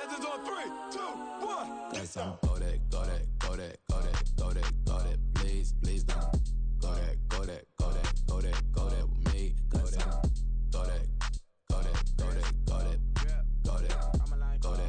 Legends on 3, 2, 1. Got some go that, go that, go that, go that, go that, go that. Please, please don't go that, go that, go that, go that, go that with me. Go that, go that, go that, go that, go that, go that, go that.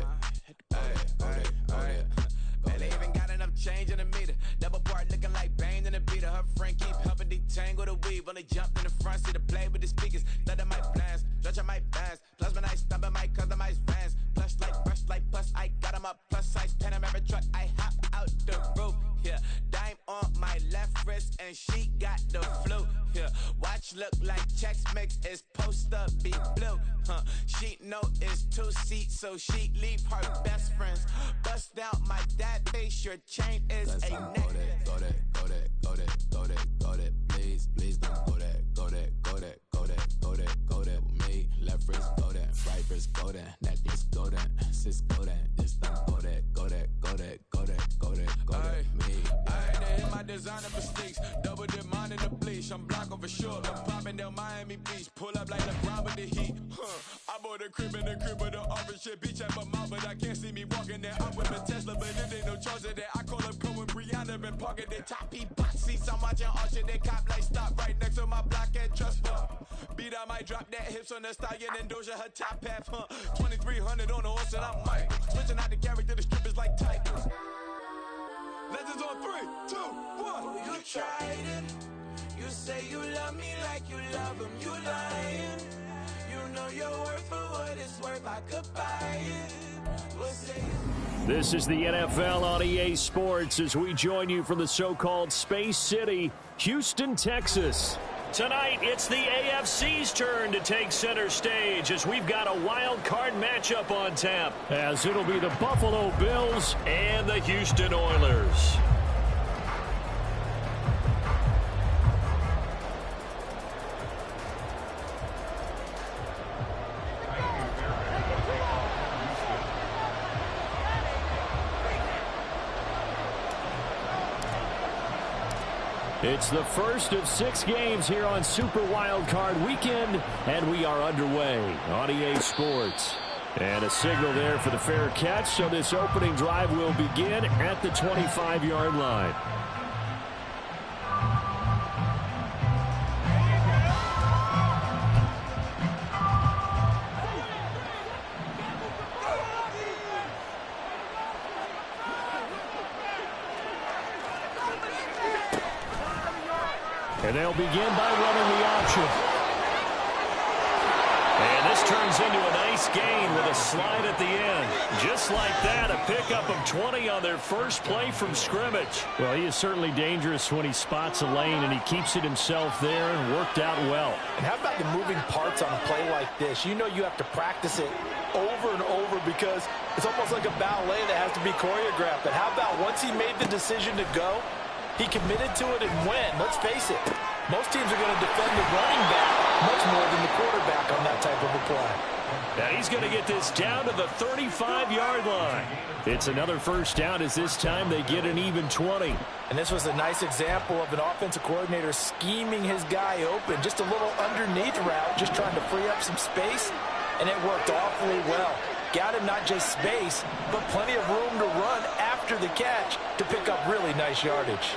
Man, they even got enough change in the meter. Double part looking like Bane in the beater. Her friend keep helping detangle the weave. When they jumped in the front seat to play with the speakers. Let my plans, stretch on my fans. Plus when I stumble, I might customize fans. Plush like brush like plus, I got them up plus size. Panamera truck, I hop out the roof. Yeah, dime on my left wrist and she got the flu. Yeah, watch look like Chex Mix is post up be blue. She know it's 2 seats, so she leave her best friends. Bust down my dad face, your chain is a necklace. Go that, go that, go that, go that, go that. Please, please don't go that, go that, go that, go that, go that, go that with me. Left wrist go that, right wrist go that, necklace go that, sis go that, just don't go that, go that, go that, go that, go that, go that, me. I had to hit my designer mistakes, double dip mine in the bleach. I'm block over short, I'm popping down Miami Beach. Pull up like LeBron with the heat. I bought a crib in the crib with the office shit. Beach at my mouth, but I can't see me walking there. I'm with a Tesla, but it ain't no charge of that. I call up Cohen, Brianna, been parking the top E box seats. I'm watching all shit, they cop like stop right next to my block and trust fund. Beat I might drop that hips on the stallion and Doja her top half, 2300 on the horse and I'm Mike. Switching out the character, the strippers like Tigers. Legends on 3, 2, 1. You tried it. You say you love me like you love him. You lying. You know your worth for what it's worth. I could buy it. We'll say This is the NFL on EA Sports as we join you from the so-called Space City, Houston, Texas. Tonight, it's the AFC's turn to take center stage as we've got a wild card matchup on tap, as it'll be the Buffalo Bills and the Houston Oilers. It's the first of 6 games here on Super Wildcard Weekend, and we are underway on EA Sports. And a signal there for the fair catch, so this opening drive will begin at the 25-yard line. And they'll begin by running the option. And this turns into a nice gain with a slide at the end. Just like that, a pickup of 20 on their first play from scrimmage. Well, he is certainly dangerous when he spots a lane, and he keeps it himself there and worked out well. And how about the moving parts on a play like this? You know you have to practice it over and over because it's almost like a ballet that has to be choreographed. But how about once he made the decision to go, he committed to it and went. Let's face it, most teams are going to defend the running back much more than the quarterback on that type of a play. Now he's going to get this down to the 35-yard line. It's another first down as this time they get an even 20. And this was a nice example of an offensive coordinator scheming his guy open. Just a little underneath route, just trying to free up some space, and it worked awfully well. Got him not just space, but plenty of room to run after the catch to pick up really nice yardage.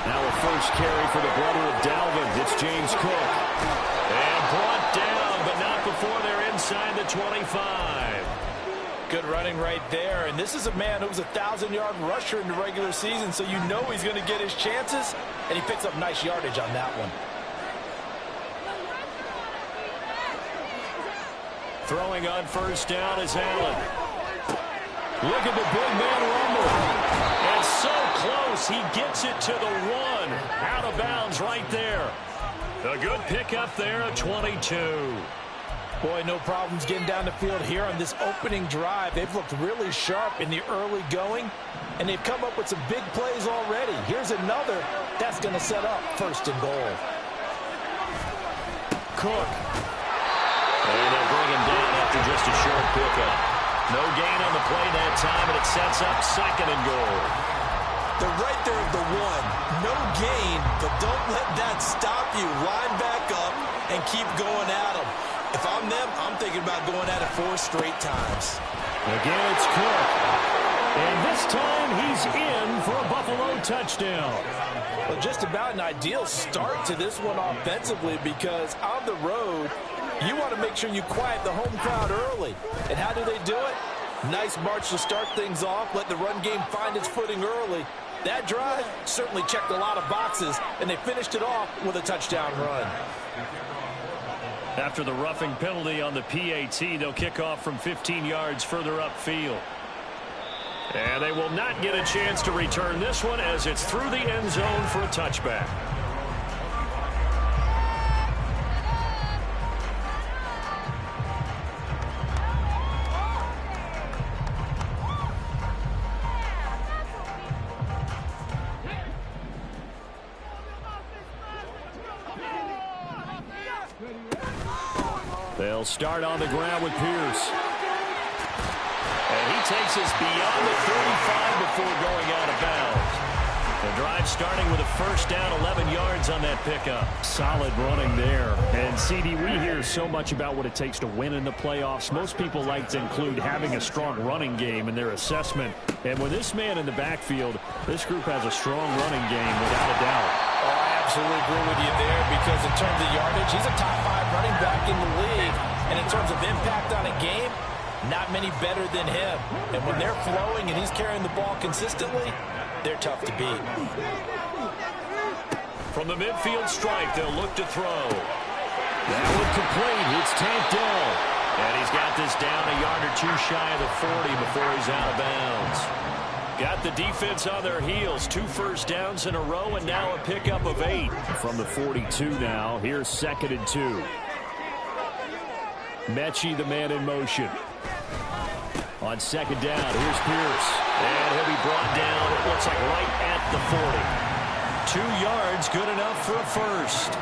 Now a first carry for the brother of Dalvin. It's James Cook. And brought down, but not before they're inside the 25. Good running right there. And this is a man who was a 1,000-yard rusher in the regular season, so you know he's going to get his chances, and he picks up nice yardage on that one. Throwing on first down is Allen. Look at the big man rumble. And so close, he gets it to the 1. Out of bounds right there. A good pickup there, a 22. Boy, no problems getting down the field here on this opening drive. They've looked really sharp in the early going, and they've come up with some big plays already. Here's another that's going to set up first and goal. Cook. And they'll bring him down after just a short pickup. No gain on the play that time, and it sets up second and goal. They're right there at the 1. No gain, but don't let that stop you. Line back up and keep going at them. If I'm them, I'm thinking about going at it 4 straight times. Again, it's Cook. And this time he's in for a Buffalo touchdown. Well, just about an ideal start to this one offensively, because on the road, you want to make sure you quiet the home crowd early. And how do they do it? Nice march to start things off, let the run game find its footing early. That drive certainly checked a lot of boxes, and they finished it off with a touchdown run. After the roughing penalty on the PAT, they'll kick off from 15 yards further upfield. And they will not get a chance to return this one as it's through the end zone for a touchback. They'll start on the ground with Pierce. And he takes us beyond the 35 before going out of bounds. The drive starting with a first down, 11 yards on that pickup. Solid running there. And, CD, we hear so much about what it takes to win in the playoffs. Most people like to include having a strong running game in their assessment. And with this man in the backfield, this group has a strong running game without a doubt. Oh, I absolutely agree with you there, because in terms of yardage, he's a top 5 running back in the league. And in terms of impact on a game, not many better than him. And when they're flowing and he's carrying the ball consistently, they're tough to beat. From the midfield stripe, they'll look to throw. That one complete. It's tanked down. And he's got this down a yard or two shy of the 40 before he's out of bounds. Got the defense on their heels. 2 first downs in a row, and now a pickup of 8. From the 42 now, here's 2nd and 2. Mechie, the man in motion. On 2nd down, here's Pierce. And he'll be brought down, it looks like right at the 40. 2 yards, good enough for a first.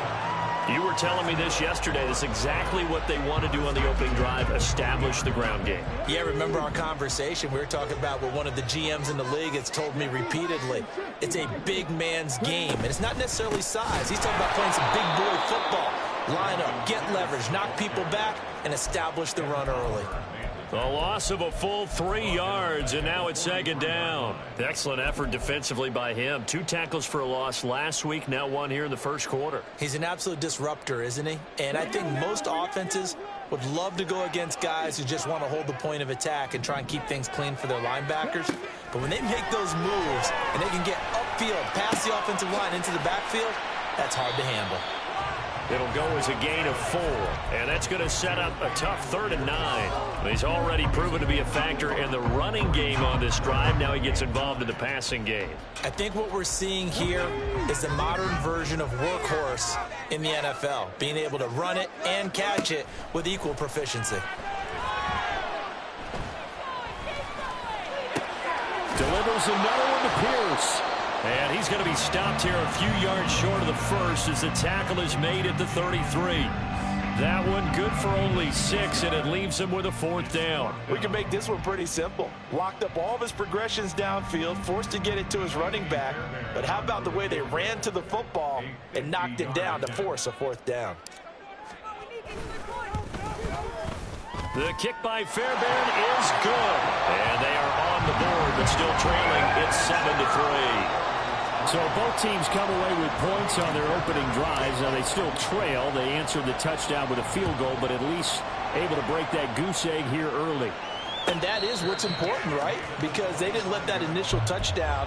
You were telling me this yesterday. This is exactly what they want to do on the opening drive, establish the ground game. Yeah, remember our conversation? We were talking about what one of the GMs in the league has told me repeatedly. It's a big man's game, and it's not necessarily size. He's talking about playing some big boy football. Line up, get leverage, knock people back, and establish the run early. A loss of a full 3 yards, and now it's 2nd down. Excellent effort defensively by him. 2 tackles for a loss last week, now 1 here in the first quarter. He's an absolute disruptor, isn't he? And I think most offenses would love to go against guys who just want to hold the point of attack and try and keep things clean for their linebackers. But when they make those moves and they can get upfield, past the offensive line into the backfield, that's hard to handle. It'll go as a gain of 4, and that's going to set up a tough 3rd and 9. He's already proven to be a factor in the running game on this drive. Now he gets involved in the passing game. I think what we're seeing here is the modern version of workhorse in the NFL, being able to run it and catch it with equal proficiency. Delivers another one to Pierce. And he's going to be stopped here a few yards short of the first as the tackle is made at the 33. That one good for only 6, and it leaves him with a 4th down. We can make this one pretty simple. Locked up all of his progressions downfield, forced to get it to his running back. But how about the way they ran to the football and knocked him down to force a 4th down? The kick by Fairbairn is good. And they are on the board, but still trailing. It's 7-3. So both teams come away with points on their opening drives. Now they still trail. They answered the touchdown with a field goal, but at least able to break that goose egg here early. And that is what's important, right? Because they didn't let that initial touchdown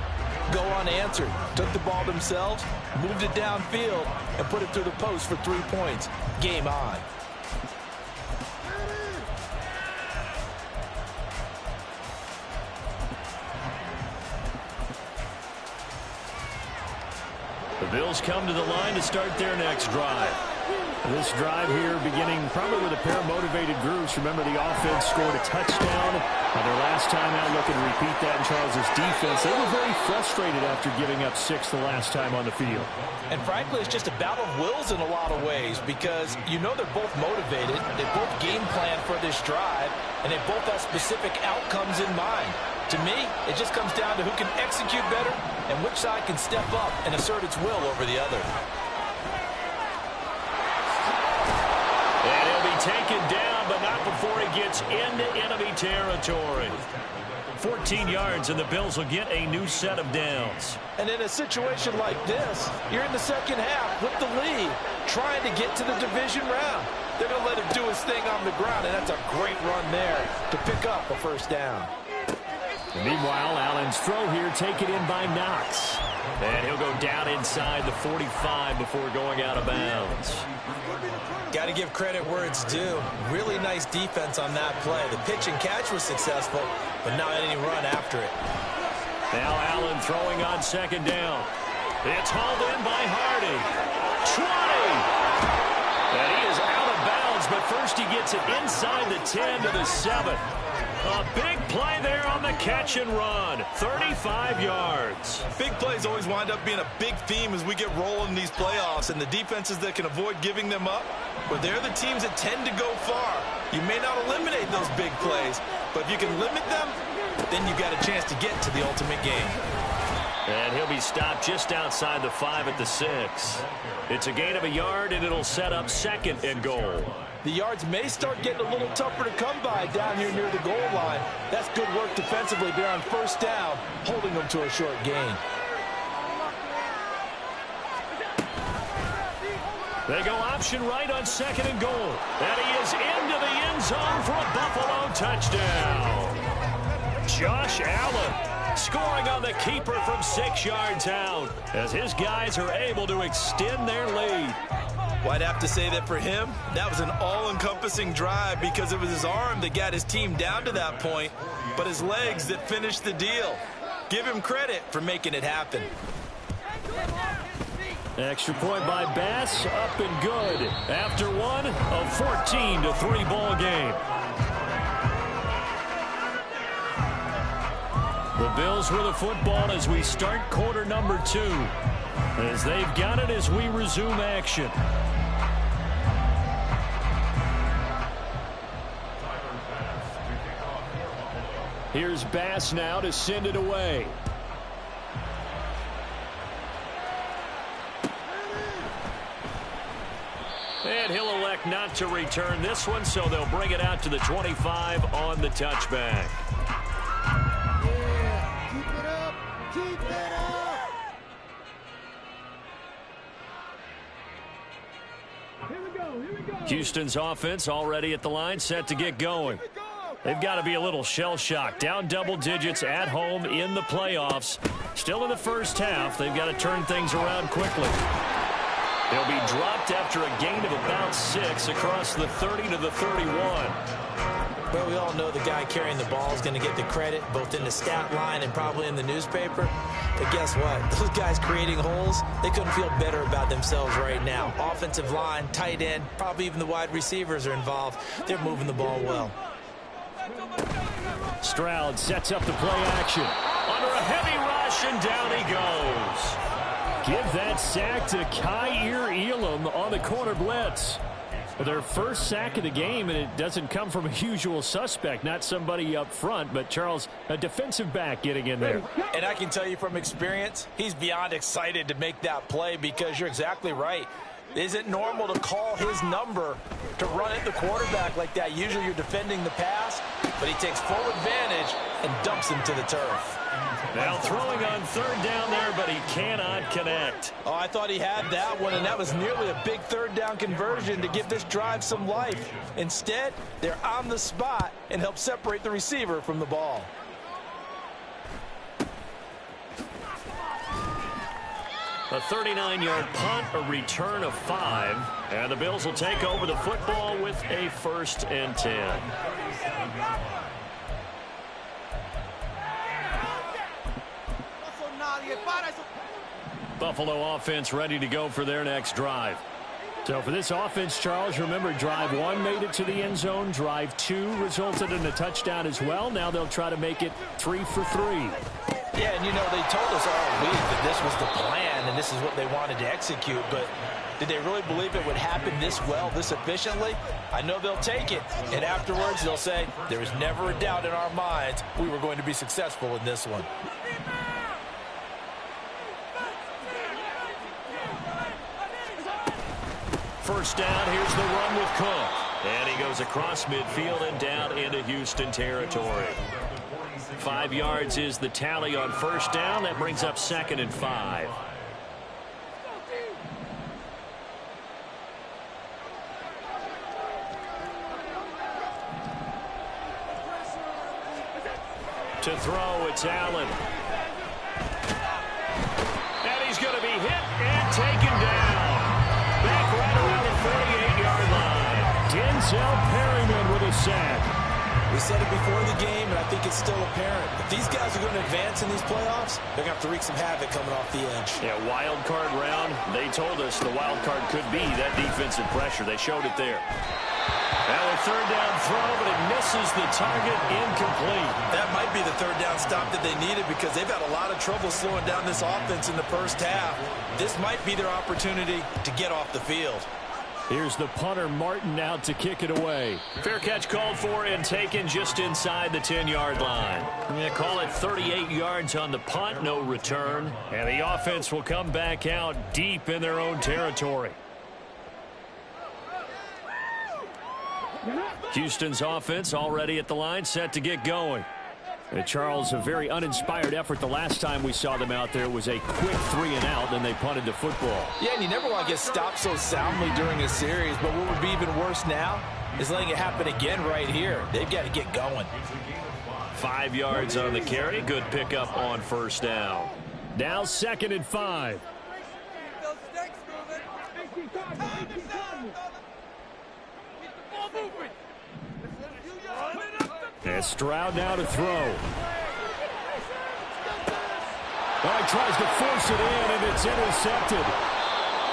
go unanswered. Took the ball themselves, moved it downfield, and put it through the post for 3 points. Game on. The Bills come to the line to start their next drive. This drive here beginning probably with a pair of motivated groups. Remember, the offense scored a touchdown their last time out. Looking to repeat that in Charles' defense. They were very frustrated after giving up 6 the last time on the field. And frankly, it's just a battle of wills in a lot of ways, because you know they're both motivated. They both game plan for this drive, and they both have specific outcomes in mind. To me, it just comes down to who can execute better and which side can step up and assert its will over the other. And he'll be taken down, but not before he gets into enemy territory. 14 yards, and the Bills will get a new set of downs. And in a situation like this, you're in the second half with the lead, trying to get to the division round. They're going to let him do his thing on the ground, and that's a great run there to pick up a first down. And meanwhile, Allen's throw here taken in by Knox. And he'll go down inside the 45 before going out of bounds. Got to give credit where it's due. Really nice defense on that play. The pitch and catch was successful, but not any run after it. Now Allen throwing on second down. It's hauled in by Hardy. 20! And he is out of bounds, but first he gets it inside the 10 to the 7. A big play there on the catch and run. 35 yards. Big plays always wind up being a big theme as we get rolling in these playoffs, and the defenses that can avoid giving them up, but they're the teams that tend to go far. You may not eliminate those big plays, but if you can limit them, then you've got a chance to get to the ultimate game. And he'll be stopped just outside the 5 at the 6. It's a gain of a yard, and it'll set up second and goal. The yards may start getting a little tougher to come by down here near the goal line. That's good work defensively there on first down, holding them to a short gain. They go option right on second and goal. And he is into the end zone for a Buffalo touchdown. Josh Allen scoring on the keeper from 6 yards out as his guys are able to extend their lead. Well, I'd have to say that for him, that was an all-encompassing drive because it was his arm that got his team down to that point, but his legs that finished the deal. Give him credit for making it happen. Extra point by Bass, up and good. After one, a 14-3 ball game. The Bills with the football as we start quarter number 2. As they've got it as we resume action. Here's Bass now to send it away. And he'll elect not to return this one, so they'll bring it out to the 25 on the touchback. Yeah, keep it up. Keep it up. Here we go. Houston's offense already at the line, set to get going. They've got to be a little shell-shocked. Down double digits at home in the playoffs. Still in the first half. They've got to turn things around quickly. They'll be dropped after a gain of about 6 across the 30 to the 31. Well, we all know the guy carrying the ball is going to get the credit, both in the stat line and probably in the newspaper. But guess what? Those guys creating holes, they couldn't feel better about themselves right now. Offensive line, tight end, probably even the wide receivers are involved. They're moving the ball well. Stroud sets up the play action. Under a heavy rush, and down he goes. Give that sack to Kaiir Elam on the corner blitz. Their first sack of the game, and it doesn't come from a usual suspect, not somebody up front, but Charles, a defensive back getting in there. And I can tell you from experience, he's beyond excited to make that play because you're exactly right. It isn't normal to call his number to run at the quarterback like that. Usually you're defending the pass, but he takes full advantage and dumps him to the turf. Now throwing on third down there, but he cannot connect. Oh, I thought he had that one, and that was nearly a big third down conversion to give this drive some life. Instead, they're on the spot and help separate the receiver from the ball. A 39-yard punt, a return of 5, and the Bills will take over the football with a 1st and 10. Buffalo offense ready to go for their next drive. So for this offense, Charles, remember drive 1 made it to the end zone. Drive 2 resulted in a touchdown as well. Now they'll try to make it 3 for 3. Yeah, and you know, they told us all week that this was the plan and this is what they wanted to execute, but did they really believe it would happen this well, this efficiently? I know they'll take it, and afterwards they'll say, there was never a doubt in our minds we were going to be successful in this one. First down, here's the run with Cook. And he goes across midfield and down into Houston territory. 5 yards is the tally on first down. That brings up 2nd and 5. To throw, it's Allen. And he's going to be hit and taken down. Back right around the 48-yard line. Denzel Perryman with a sack. We said it before the game, and I think it's still apparent. If these guys are going to advance in these playoffs, they're going to have to wreak some havoc coming off the edge. Yeah, wild card round. They told us the wild card could be that defensive pressure. They showed it there. Now a 3rd down throw, but it misses the target, incomplete. That might be the 3rd down stop that they needed because they've had a lot of trouble slowing down this offense in the first half. This might be their opportunity to get off the field. Here's the punter, Martin, out to kick it away. Fair catch called for and taken just inside the 10-yard line. They call it 38 yards on the punt, no return. And the offense will come back out deep in their own territory. Houston's offense already at the line, set to get going. And Charles, a very uninspired effort the last time we saw them out there. Was a quick 3-and-out, then they punted the football. Yeah, and you never want to get stopped so soundly during a series, but what would be even worse now is letting it happen again right here. They've got to get going. 5 yards on the carry. Good pickup on first down. Now 2nd and 5. And Stroud now to throw. Well, he tries to force it in, and it's intercepted.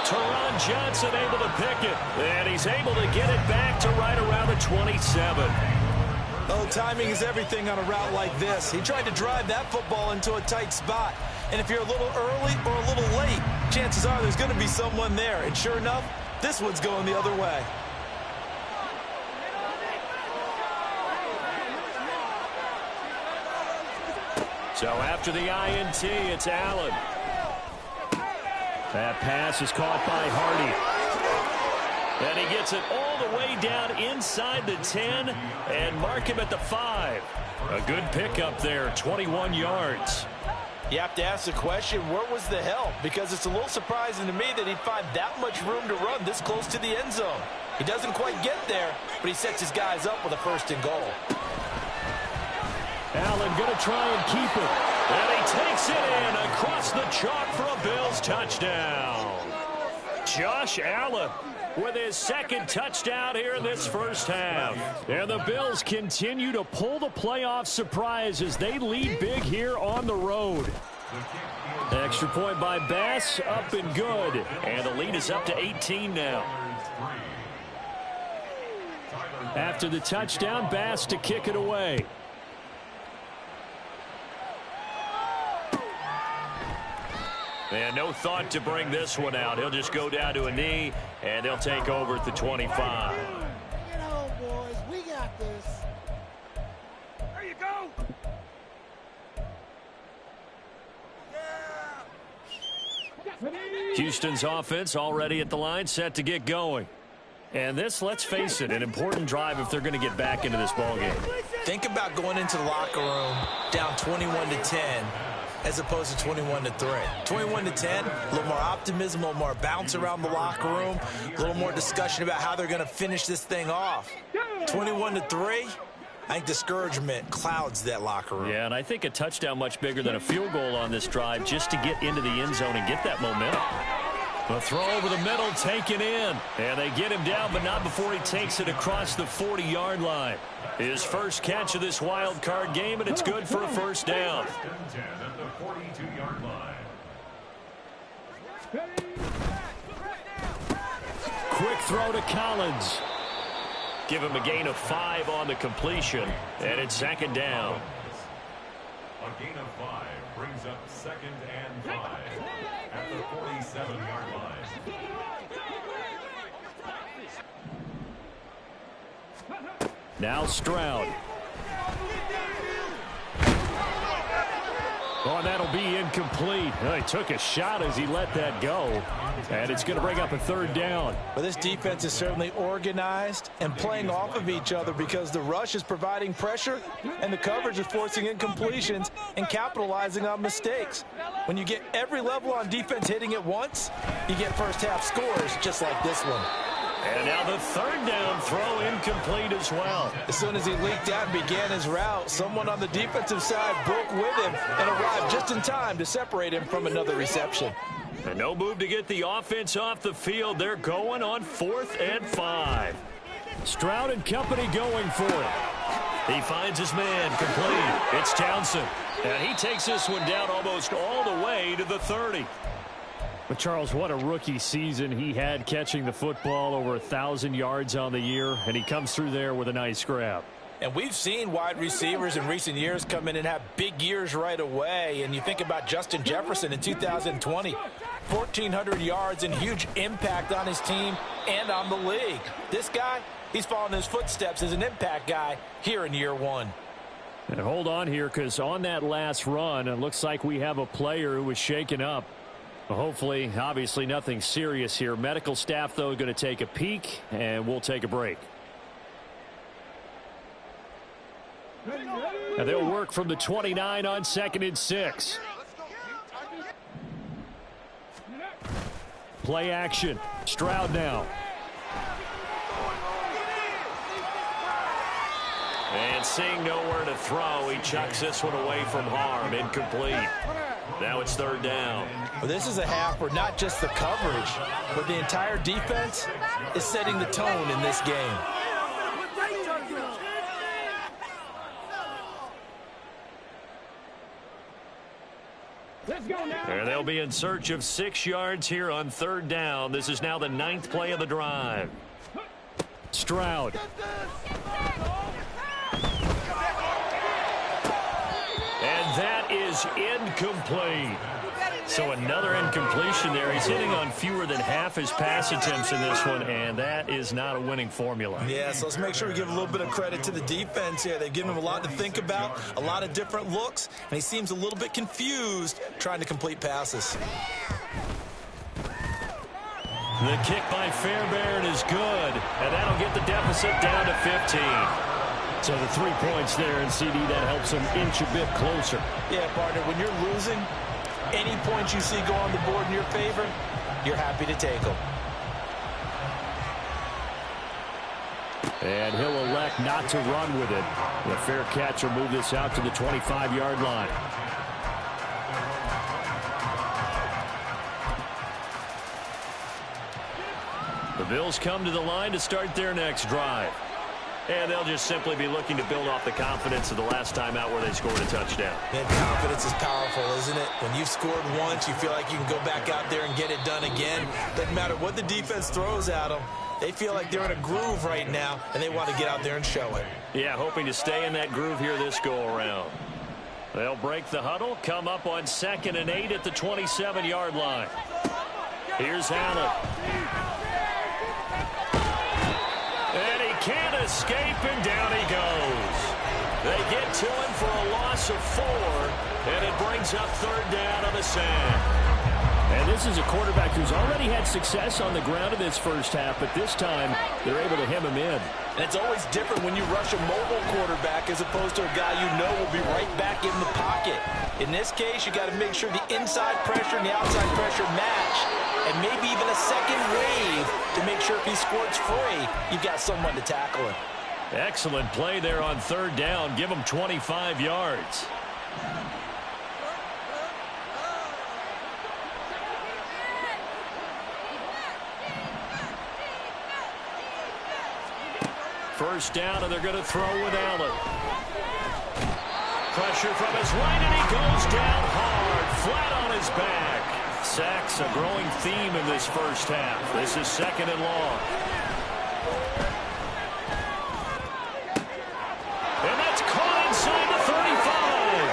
Teron Johnson able to pick it, and he's able to get it back to right around the 27. Oh, timing is everything on a route like this. He tried to drive that football into a tight spot. And if you're a little early or a little late, chances are there's going to be someone there. And sure enough, this one's going the other way. So after the INT, it's Allen. That pass is caught by Hardy. And he gets it all the way down inside the 10 and mark him at the 5. A good pickup there, 21 yards. You have to ask the question, where was the help? Because it's a little surprising to me that he'd find that much room to run this close to the end zone. He doesn't quite get there, but he sets his guys up with a 1st and goal. Allen going to try and keep it. And he takes it in across the chalk for a Bills touchdown. Josh Allen with his 2nd touchdown here in this first half. And the Bills continue to pull the playoff surprise as they lead big here on the road. Extra point by Bass, up and good. And the lead is up to 18 now. After the touchdown, Bass to kick it away. And no thought to bring this one out. He'll just go down to a knee, and they'll take over at the 25. Bring it home, boys. We got this. There you go. Yeah. Houston's offense already at the line, set to get going. And this, let's face it, an important drive if they're going to get back into this ballgame. Think about going into the locker room down 21-10. As opposed to 21-3. 21-10, a little more optimism, a little more bounce around the locker room, a little more discussion about how they're going to finish this thing off. 21-3, I think discouragement clouds that locker room. Yeah, and I think a touchdown much bigger than a field goal on this drive just to get into the end zone and get that momentum. The throw over the middle, taken in. And they get him down, but not before he takes it across the 40-yard line. His first catch of this wild card game, and it's good for a 1st down. Quick throw to Collins. Give him a gain of 5 on the completion, and it's 2nd down. A gain of 5 brings up 2nd and 5 at the 47-yard line. Now Stroud. Oh, and that'll be incomplete. He took a shot as he let that go. And it's going to bring up a third down. Well, this defense is certainly organized and playing off of each other because the rush is providing pressure and the coverage is forcing incompletions and capitalizing on mistakes. When you get every level on defense hitting at once, you get first half scores just like this one. And now the third down throw incomplete as well. As soon as he leaked out and began his route, someone on the defensive side broke with him and arrived just in time to separate him from another reception. And no move to get the offense off the field. They're going on 4th and 5. Stroud and company going for it. He finds his man complete. It's Townsend. And he takes this one down almost all the way to the 30. But Charles, what a rookie season he had, catching the football over 1,000 yards on the year, and he comes through there with a nice grab. And we've seen wide receivers in recent years come in and have big years right away. And you think about Justin Jefferson in 2020, 1,400 yards and huge impact on his team and on the league. This guy, he's following his footsteps as an impact guy here in year one. And hold on here, because on that last run, it looks like we have a player who was shaken up. Hopefully, obviously nothing serious here. Medical staff, though, going to take a peek, and we'll take a break. And they'll work from the 29 on 2nd and 6. Play action. Stroud now. And seeing nowhere to throw, he chucks this one away from harm. Incomplete. Now it's 3rd down. Well, this is a half where not just the coverage, but the entire defense is setting the tone in this game. And they'll be in search of 6 yards here on 3rd down. This is now the 9th play of the drive. Stroud. And that is incomplete. So another incompletion there. He's hitting on fewer than half his pass attempts in this one, and that is not a winning formula. Yeah, so let's make sure we give a little bit of credit to the defense here. They've given him a lot to think about, a lot of different looks, and he seems a little bit confused trying to complete passes. The kick by Fairbairn is good, and that'll get the deficit down to 15. So the 3 points there, and CD, that helps him inch a bit closer. Yeah, partner, when you're losing, any points you see go on the board in your favor, you're happy to take them. And he'll elect not to run with it. The fair catch will move this out to the 25-yard line. The Bills come to the line to start their next drive. And they'll just simply be looking to build off the confidence of the last time out where they scored a touchdown. And confidence is powerful, isn't it? When you've scored once, you feel like you can go back out there and get it done again. Doesn't matter what the defense throws at them. They feel like they're in a groove right now, and they want to get out there and show it. Yeah, hoping to stay in that groove here this go-around. They'll break the huddle, come up on 2nd and 8 at the 27-yard line. Here's Allen. And he can't escape, and down he goes. They get to him for a loss of 4, and it brings up 3rd down on the sand. And this is a quarterback who's already had success on the ground in this first half, but this time they're able to hem him in. And it's always different when you rush a mobile quarterback as opposed to a guy you know will be right back in the pocket. In this case, you got to make sure the inside pressure and the outside pressure match, and maybe even a second wave to make sure if he squirts free, you've got someone to tackle him. Excellent play there on 3rd down. Give him 25 yards. First down, and they're going to throw with Allen. Pressure from his right, and he goes down hard, flat on his back. Sacks, a growing theme in this first half. This is 2nd and long. And that's caught inside the 35.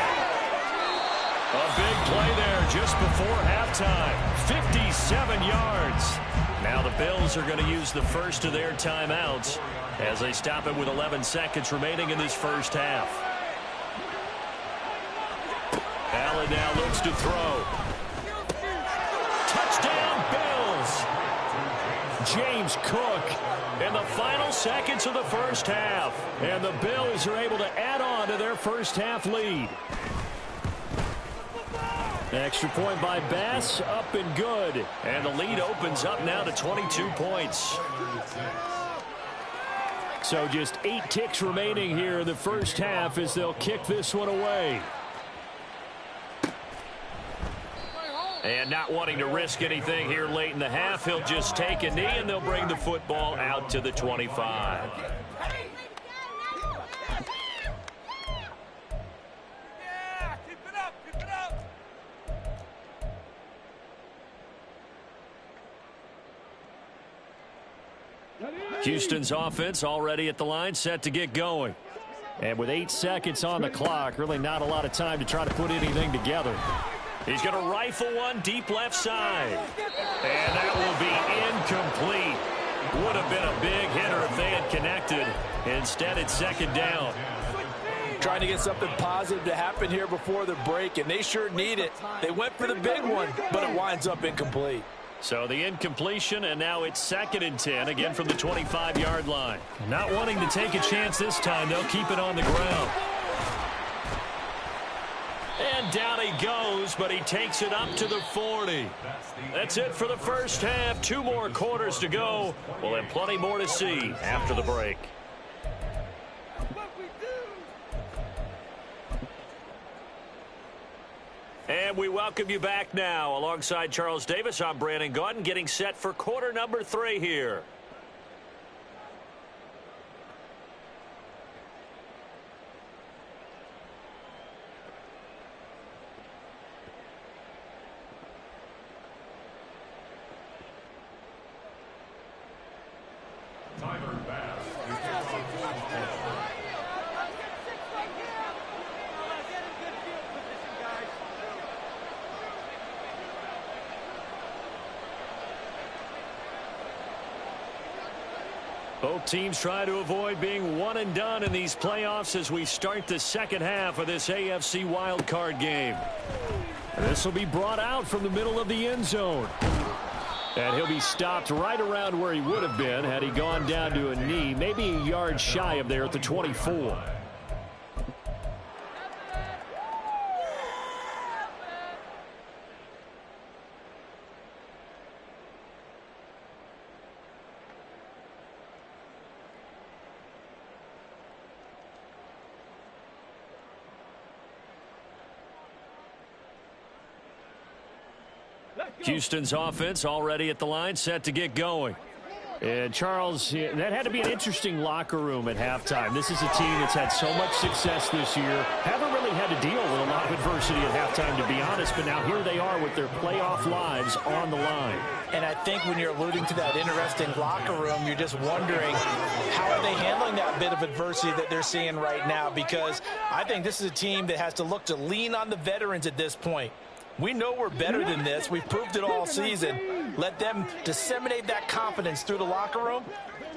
A big play there just before halftime. 57 yards. Now the Bills are going to use the first of their timeouts as they stop it with 11 seconds remaining in this first half. Allen now looks to throw. Touchdown, Bills. James Cook in the final seconds of the first half. And the Bills are able to add on to their first half lead. Extra point by Bass, up and good. And the lead opens up now to 22 points. So just 8 ticks remaining here in the first half as they'll kick this one away. And not wanting to risk anything here late in the half, he'll just take a knee and they'll bring the football out to the 25. Houston's offense already at the line, set to get going. And with 8 seconds on the clock, really not a lot of time to try to put anything together. He's going to rifle one deep left side. And that will be incomplete. Would have been a big hitter if they had connected. Instead, it's second down. Trying to get something positive to happen here before the break, and they sure need it. They went for the big one, but it winds up incomplete. So the incompletion, and now it's 2nd and 10, again from the 25-yard line. Not wanting to take a chance this time, they'll keep it on the ground. And down he goes, but he takes it up to the 40. That's it for the first half. 2 more quarters to go. We'll have plenty more to see after the break. And we welcome you back now. Alongside Charles Davis, I'm Brandon Gaudin, getting set for quarter number 3 here. Both teams try to avoid being one and done in these playoffs as we start the second half of this AFC Wildcard game. This will be brought out from the middle of the end zone. And he'll be stopped right around where he would have been had he gone down to a knee, maybe a yard shy of there at the 24. Houston's offense already at the line, set to get going. And Charles, that had to be an interesting locker room at halftime. This is a team that's had so much success this year. Haven't really had to deal with a lot of adversity at halftime, to be honest. But now here they are with their playoff lives on the line. And I think when you're alluding to that interesting locker room, you're just wondering how are they handling that bit of adversity that they're seeing right now? Because I think this is a team that has to look to lean on the veterans at this point. We know we're better than this. We've proved it all season. Let them disseminate that confidence through the locker room.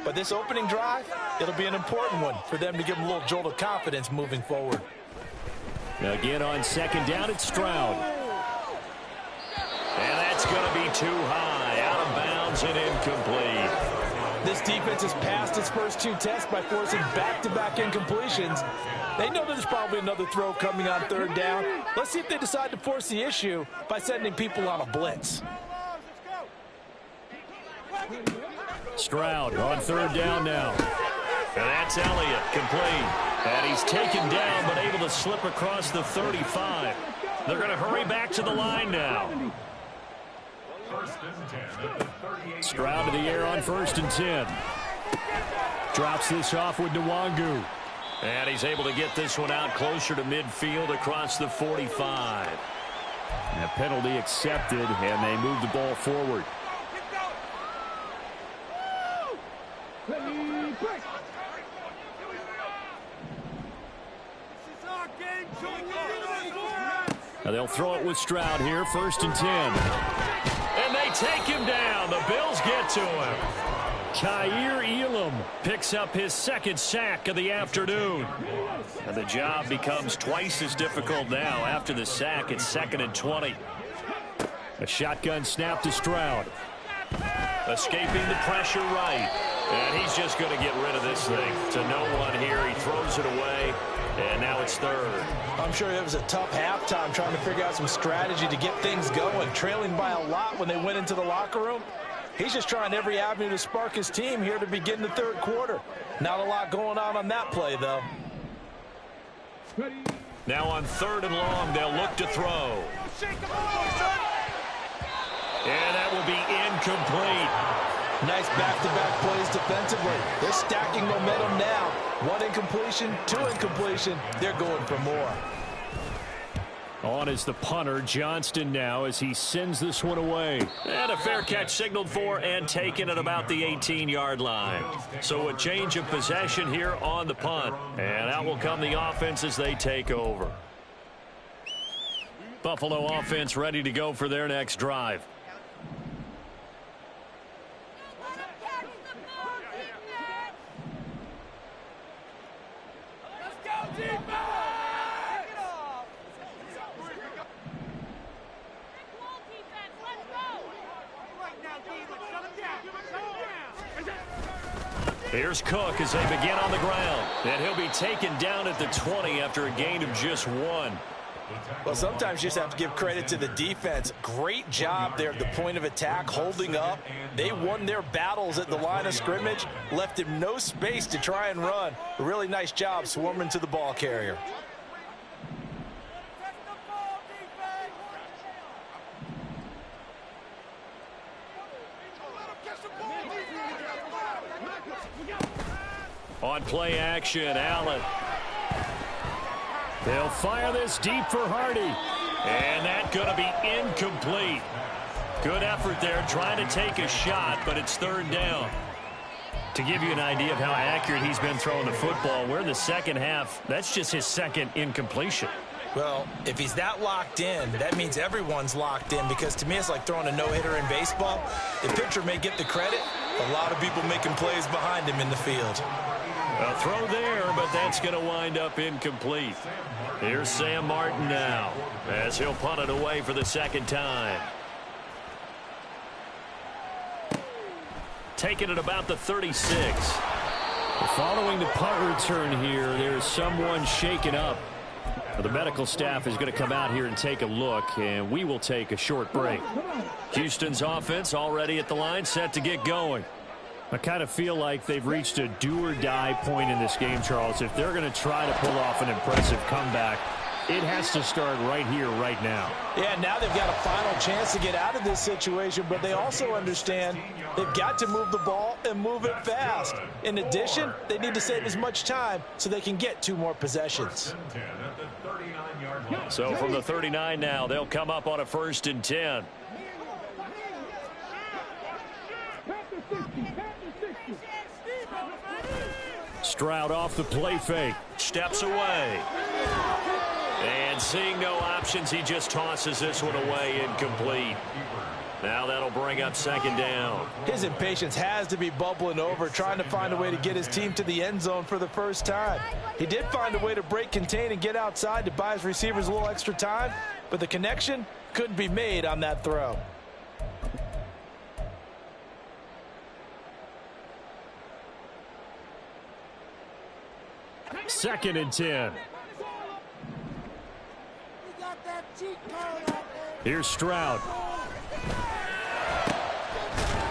But this opening drive, it'll be an important one for them to give them a little jolt of confidence moving forward. Again on second down, it's Stroud. And that's going to be too high, out of bounds and incomplete. This defense has passed its first 2 tests by forcing back-to-back incompletions. They know there's probably another throw coming on third down. Let's see if they decide to force the issue by sending people on a blitz. Stroud on third down now. And that's Elliott, complete. And he's taken down but able to slip across the 35. They're going to hurry back to the line now. Stroud to the air on 1st and 10. Drops this off with Nwangu. And he's able to get this one out closer to midfield across the 45. And a penalty accepted, and they move the ball forward. Now they'll throw it with Stroud here, 1st and 10. And they take him down. The Bills get to him. Kaiir Elam picks up his second sack of the afternoon. And the job becomes twice as difficult now after the sack. It's 2nd and 20. A shotgun snap to Stroud. Escaping the pressure right. And he's just going to get rid of this thing to no one here. He throws it away, and now it's 3rd. I'm sure it was a tough halftime trying to figure out some strategy to get things going. Trailing by a lot when they went into the locker room. He's just trying every avenue to spark his team here to begin the 3rd quarter. Not a lot going on that play, though. Now on 3rd and long, they'll look to throw. And that will be incomplete. Nice back-to-back plays defensively. They're stacking momentum now. 1 incompletion, 2 incompletion. They're going for more. On is the punter, Johnston, now as he sends this one away. And a fair catch signaled for and taken at about the 18-yard line. So a change of possession here on the punt. And out will come the offense as they take over. Buffalo offense ready to go for their next drive. Here's Cook as they begin on the ground. And he'll be taken down at the 20 after a gain of just 1. Well, sometimes you just have to give credit to the defense. Great job there at the point of attack, holding up. They won their battles at the line of scrimmage, left him no space to try and run. A really nice job swarming to the ball carrier. On play action, Allen. They'll fire this deep for Hardy. And that's going to be incomplete. Good effort there trying to take a shot, but it's 3rd down. To give you an idea of how accurate he's been throwing the football, we're in the second half. That's just his 2nd incompletion. Well, if he's that locked in, that means everyone's locked in, because to me it's like throwing a no-hitter in baseball. The pitcher may get the credit. A lot of people making plays behind him in the field. A throw there, but that's going to wind up incomplete. Here's Sam Martin now as he'll punt it away for the 2nd time. Taking it about the 36. Following the punt return here, there's someone shaken up. The medical staff is going to come out here and take a look, and we will take a short break. Houston's offense already at the line, set to get going. I kind of feel like they've reached a do-or-die point in this game, Charles. If they're going to try to pull off an impressive comeback, it has to start right here, right now. Yeah, now they've got a final chance to get out of this situation, but they also understand they've got to move the ball and move it fast. In addition, they need to save as much time so they can get 2 more possessions. So from the 39 now, they'll come up on a 1st and 10. Stroud off the play fake. Steps away. And seeing no options, he just tosses this one away, incomplete. Now that'll bring up 2nd down. His impatience has to be bubbling over, trying to find a way to get his team to the end zone for the first time. He did find a way to break contain and get outside to buy his receivers a little extra time, but the connection couldn't be made on that throw. Second and 10. Here's Stroud.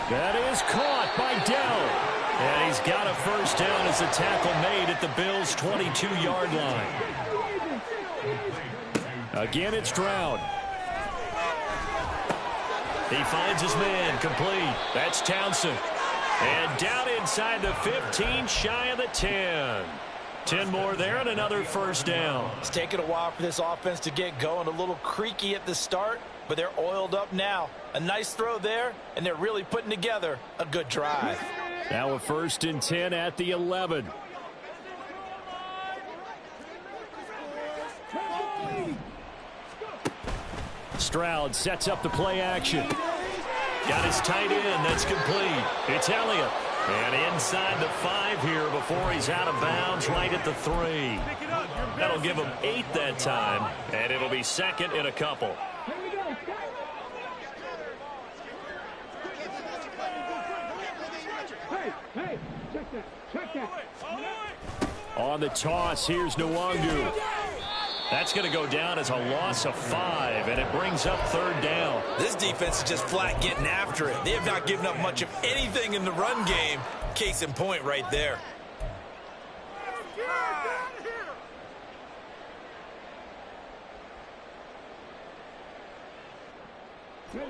That is caught by Dell. And he's got a 1st down as the tackle made at the Bills' 22-yard line. Again, it's Stroud. He finds his man, complete. That's Townsend. And down inside the 15, shy of the 10. 10 more there and another 1st down. It's taken a while for this offense to get going. A little creaky at the start, but they're oiled up now. A nice throw there, and they're really putting together a good drive. Now a 1st and 10 at the 11. Stroud sets up the play action. Got his tight end. That's complete. It's Elliott. And inside the 5 here before he's out of bounds right at the 3. That'll give him 8 that time, and it'll be second in a couple. On the toss, here's Nwangu. That's going to go down as a loss of 5, and it brings up 3rd down. This defense is just flat getting after it. They have not given up much of anything in the run game. Case in point right there.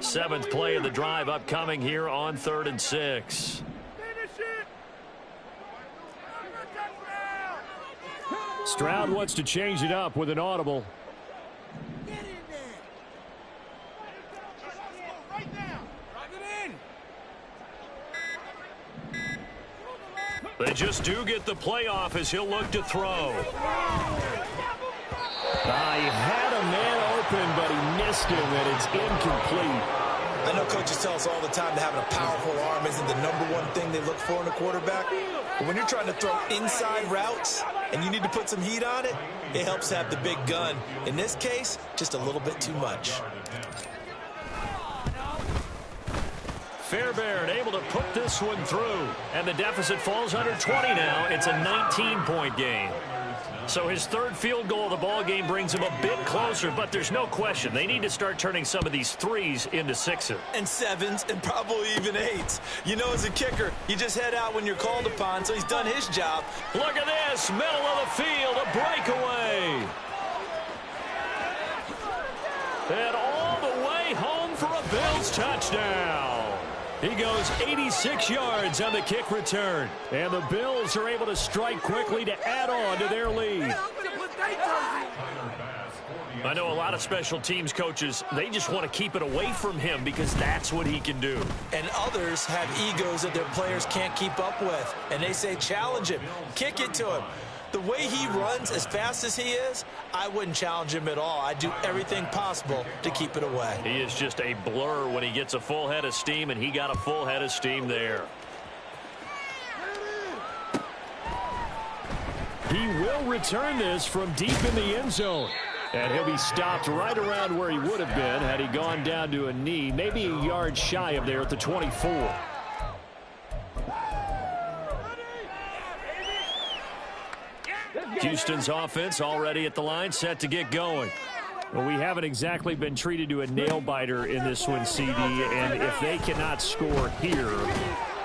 Seventh play of the drive upcoming here on 3rd and 6. Stroud wants to change it up with an audible. They just do get the playoff as he'll look to throw. He had a man open, but he missed him, and it's incomplete. I know coaches tell us all the time that having a powerful arm isn't the #1 thing they look for in a quarterback. But when you're trying to throw inside routes and you need to put some heat on it, it helps to have the big gun. In this case, just a little bit too much. Fairbairn able to put this one through, and the deficit falls under 20 now. It's a 19-point game. So his 3rd field goal of the ball game brings him a bit closer, but there's no question they need to start turning some of these 3s into 6s. And 7s and probably even 8s. You know, as a kicker, you just head out when you're called upon, so he's done his job. Look at this, middle of the field, a breakaway. And all the way home for a Bills touchdown. He goes 86 yards on the kick return. And the Bills are able to strike quickly to add on to their lead. I know a lot of special teams coaches, they just want to keep it away from him because that's what he can do. And others have egos that their players can't keep up with. And they say, challenge him, kick it to him. The way he runs as fast as he is, I wouldn't challenge him at all. I'd do everything possible to keep it away. He is just a blur when he gets a full head of steam, and he got a full head of steam there. He will return this from deep in the end zone. And he'll be stopped right around where he would have been had he gone down to a knee, maybe a yard shy of there at the 24. Houston's offense already at the line, set to get going. Well, we haven't exactly been treated to a nail-biter in this one, CD, and if they cannot score here,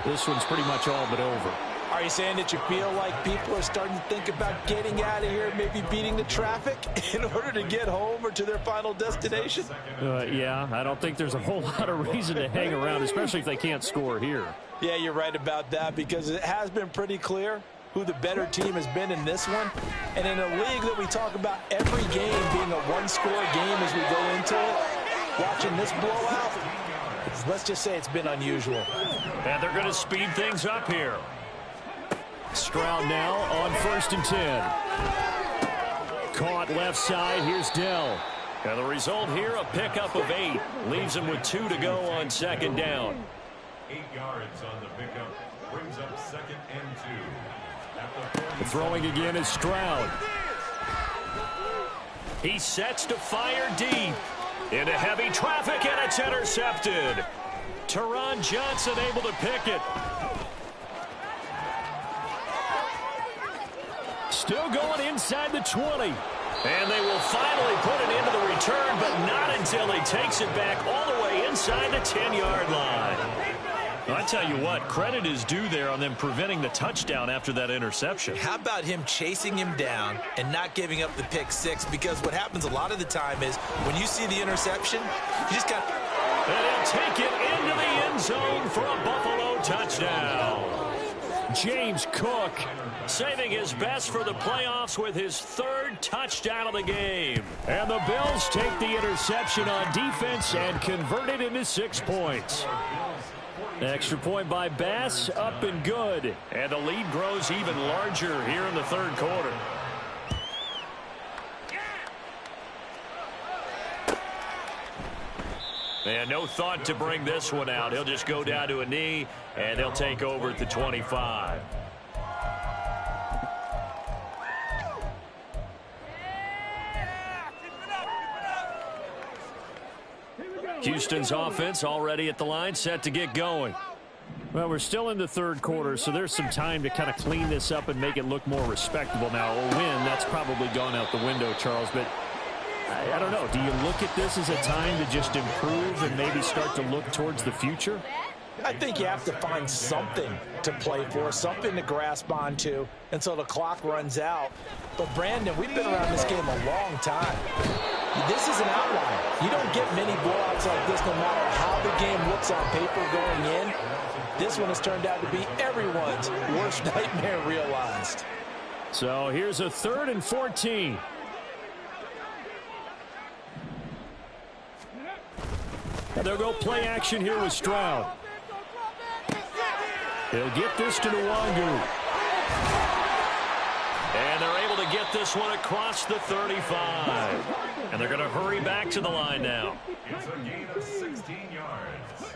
this one's pretty much all but over. Are you saying that you feel like people are starting to think about getting out of here, maybe beating the traffic in order to get home or to their final destination? Yeah, I don't think there's a whole lot of reason to hang around, especially if they can't score here. Yeah, you're right about that, because it has been pretty clear who the better team has been in this one. And in a league that we talk about every game being a one-score game as we go into it, watching this blowout, let's just say it's been unusual. And they're going to speed things up here. Stroud now on 1st and 10. Caught left side. Here's Dell. And the result here, a pickup of 8. Leaves him with 2 to go on 2nd down. 8 yards on the pickup. Brings up 2nd and 2. Throwing again is Stroud. He sets to fire deep. Into heavy traffic, and it's intercepted. Teron Johnson able to pick it. Still going inside the 20. And they will finally put it into the return, but not until he takes it back all the way inside the 10-yard line. I tell you what, credit is due there on them preventing the touchdown after that interception. How about him chasing him down and not giving up the pick 6? Because what happens a lot of the time is when you see the interception, you just got... And he'll take it into the end zone for a Buffalo touchdown. James Cook saving his best for the playoffs with his 3rd touchdown of the game. And the Bills take the interception on defense and convert it into 6 points. Extra point by Bass, up and good. And the lead grows even larger here in the 3rd quarter. And no thought to bring this one out. He'll just go down to a knee, and they'll take over at the 25. Houston's offense already at the line, set to get going. Well, we're still in the third quarter, so there's some time to kind of clean this up and make it look more respectable. Now, a win, that's probably gone out the window, Charles, but I don't know. Do you look at this as a time to just improve and maybe start to look towards the future? I think you have to find something to play for, something to grasp onto until the clock runs out. But, Brandon, we've been around this game a long time. This is an outlier. You don't get many blowouts like this no matter how the game looks on paper going in. This one has turned out to be everyone's worst nightmare realized. So here's a 3rd and 14. And they'll go play action here with Stroud. They'll get this to Nwangu. And they're able to get this one across the 35. And they're going to hurry back to the line now. It's a gain of 16 yards.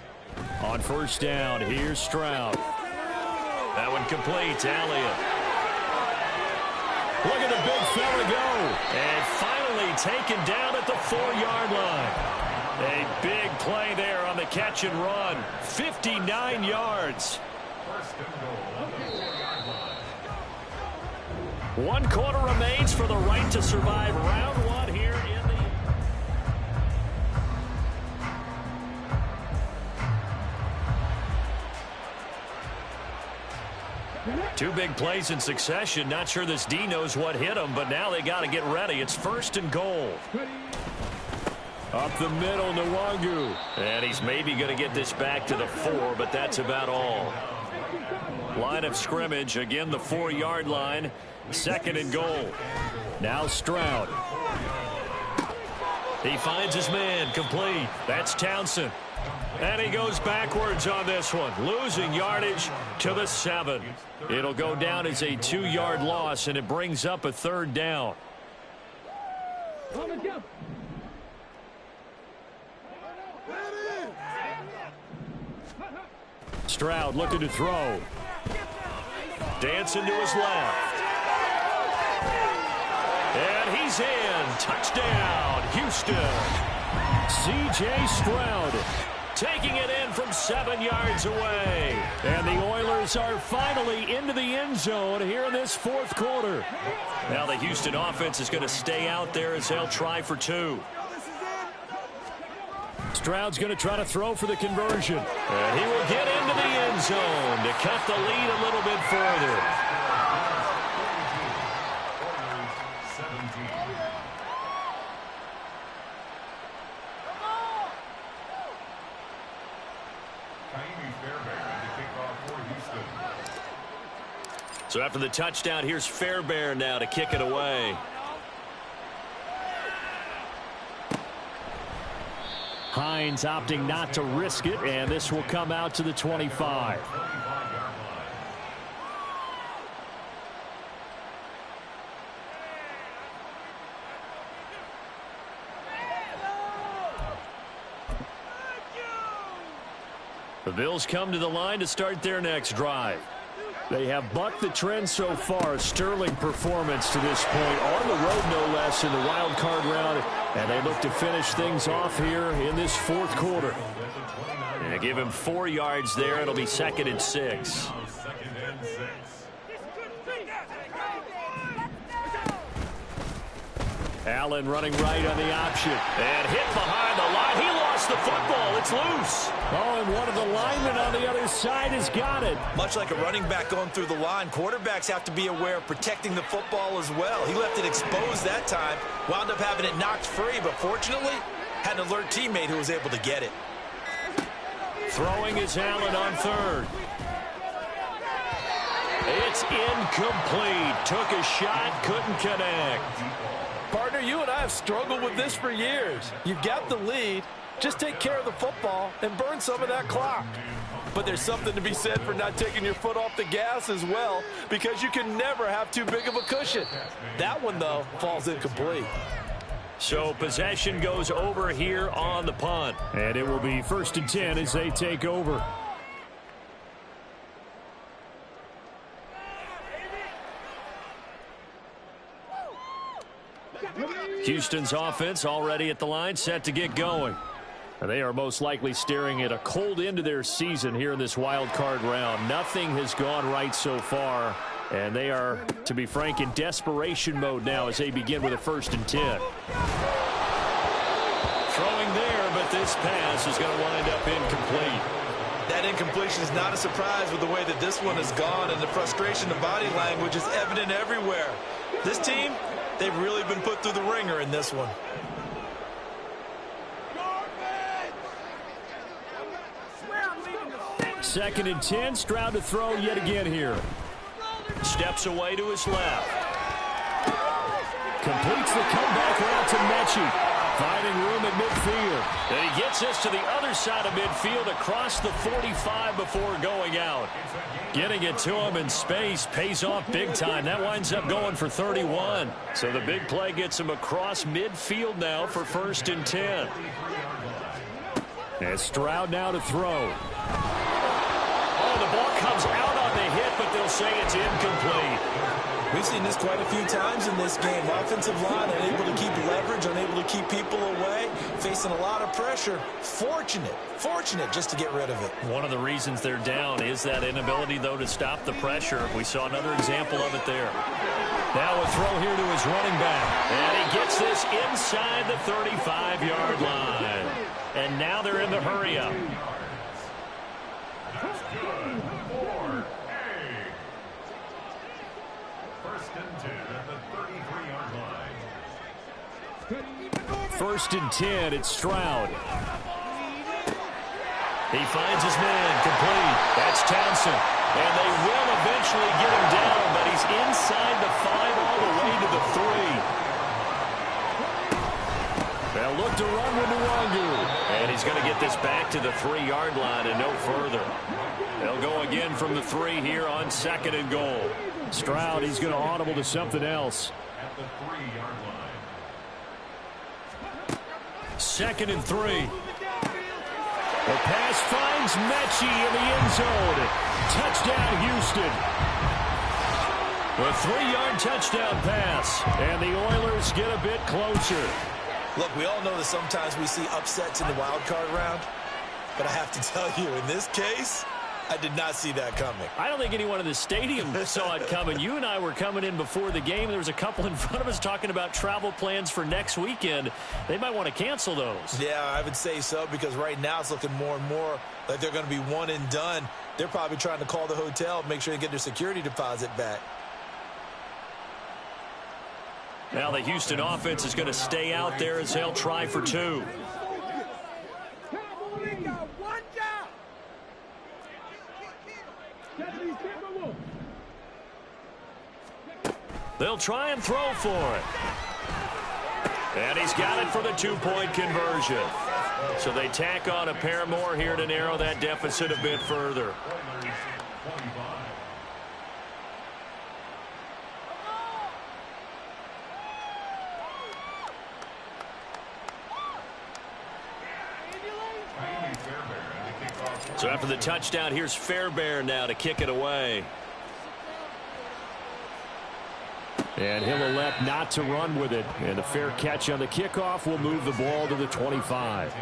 On first down, here's Stroud. That one complete. Elliott. Look at the big fella go. And finally taken down at the 4-yard line. A big play there on the catch and run. 59 yards. First and goal on the 4-yard line. 1 quarter remains for the right to survive round 1 here in the... Two big plays in succession. Not sure this D knows what hit him, but now they got to get ready. It's 1st and goal. Up the middle, Nwangu. And he's maybe going to get this back to the 4, but that's about all. Line of scrimmage, again the 4-yard line. 2nd and goal. Now Stroud. He finds his man, complete. That's Townsend. And he goes backwards on this one, losing yardage to the 7. It'll go down as a 2-yard loss, and it brings up a 3rd down. Stroud looking to throw. Dancing to his left. And he's in. Touchdown, Houston. C.J. Stroud taking it in from 7 yards away. And the Oilers are finally into the end zone here in this 4th quarter. Now the Houston offense is going to stay out there as they'll try for 2. Stroud's going to try to throw for the conversion. And he will get into the end zone to cut the lead a little bit further. So after the touchdown, here's Fairbairn now to kick it away. Hines opting not to risk it, and this will come out to the 25. The Bills come to the line to start their next drive. They have bucked the trend so far. Sterling performance to this point. On the road, no less, in the wild card round. And they look to finish things off here in this 4th quarter. And give him 4 yards there. It'll be 2nd and 6. Allen running right on the option. And hit behind the line. He lost the football. It's loose. Oh, and one of the linemen on the other side has got it. Much like a running back going through the line, quarterbacks have to be aware of protecting the football as well. He left it exposed that time. Wound up having it knocked free, but fortunately, had an alert teammate who was able to get it. Throwing is Allen on 3rd. It's incomplete. Took a shot, couldn't connect. Partner, you and I have struggled with this for years. You've got the lead. Just take care of the football and burn some of that clock. But there's something to be said for not taking your foot off the gas as well, because you can never have too big of a cushion. That one, though, falls incomplete. So possession goes over here on the punt. And it will be 1st and 10 as they take over. Houston's offense already at the line, set to get going. They are most likely staring at a cold end to their season here in this wild card round. Nothing has gone right so far, and they are, to be frank, in desperation mode now as they begin with a 1st and 10. Throwing there, but this pass is going to wind up incomplete. That incompletion is not a surprise with the way that this one has gone, and the frustration of body language is evident everywhere. This team, they've really been put through the ringer in this one. Second and 10, Stroud to throw yet again here. Steps away to his left. Completes the comeback route to Mechie. Finding room at midfield. And he gets us to the other side of midfield across the 45 before going out. Getting it to him in space pays off big time. That winds up going for 31. So the big play gets him across midfield now for 1st and 10. And Stroud now to throw. The ball comes out on the hit, but they'll say it's incomplete. We've seen this quite a few times in this game. Offensive line unable to keep leverage, unable to keep people away, facing a lot of pressure. Fortunate just to get rid of it. One of the reasons they're down is that inability, though, to stop the pressure. We saw another example of it there. Now a throw here to his running back. And he gets this inside the 35-yard line. And now they're in the hurry-up. That's good for A. 1st and 10 at the 33-yard line. 1st and 10, it's Stroud. He finds his man, complete. That's Townsend. And they will eventually get him down, but he's inside the 5 all the way to the 3. They'll look to run with Nwangu. And he's going to get this back to the 3-yard line and no further. They'll go again from the 3 here on 2nd and goal. Stroud, he's going to audible to something else. At the 3-yard line. 2nd and 3. The pass finds Mechie in the end zone. Touchdown, Houston. A 3-yard touchdown pass. And the Oilers get a bit closer. Look, we all know that sometimes we see upsets in the wild card round. But I have to tell you, in this case, I did not see that coming. I don't think anyone in the stadium saw it coming. You and I were coming in before the game. There was a couple in front of us talking about travel plans for next weekend. They might want to cancel those. Yeah, I would say so, because right now it's looking more and more like they're going to be one and done. They're probably trying to call the hotel, make sure they get their security deposit back. Now the Houston offense is going to stay out there as they'll try for 2. They'll try and throw for it. And he's got it for the 2-point conversion. So they tack on a pair more here to narrow that deficit a bit further. So after the touchdown, here's Fairbairn now to kick it away. And he'll elect not to run with it. And a fair catch on the kickoff will move the ball to the 25.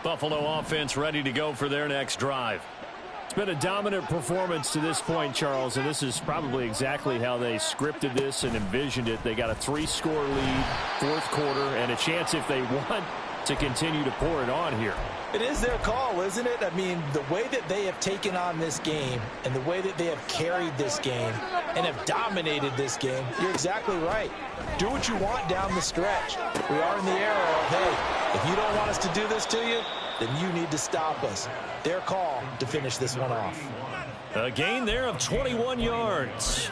Buffalo offense ready to go for their next drive. It's been a dominant performance to this point, Charles, and this is probably exactly how they scripted this and envisioned it. They got a 3-score lead, 4th quarter, and a chance if they want to continue to pour it on here. It is their call, isn't it? I mean, the way that they have taken on this game and the way that they have carried this game and have dominated this game, you're exactly right. Do what you want down the stretch. We are in the era of, hey, if you don't want us to do this to you, then you need to stop us. Their call to finish this one off. A gain there of 21 yards.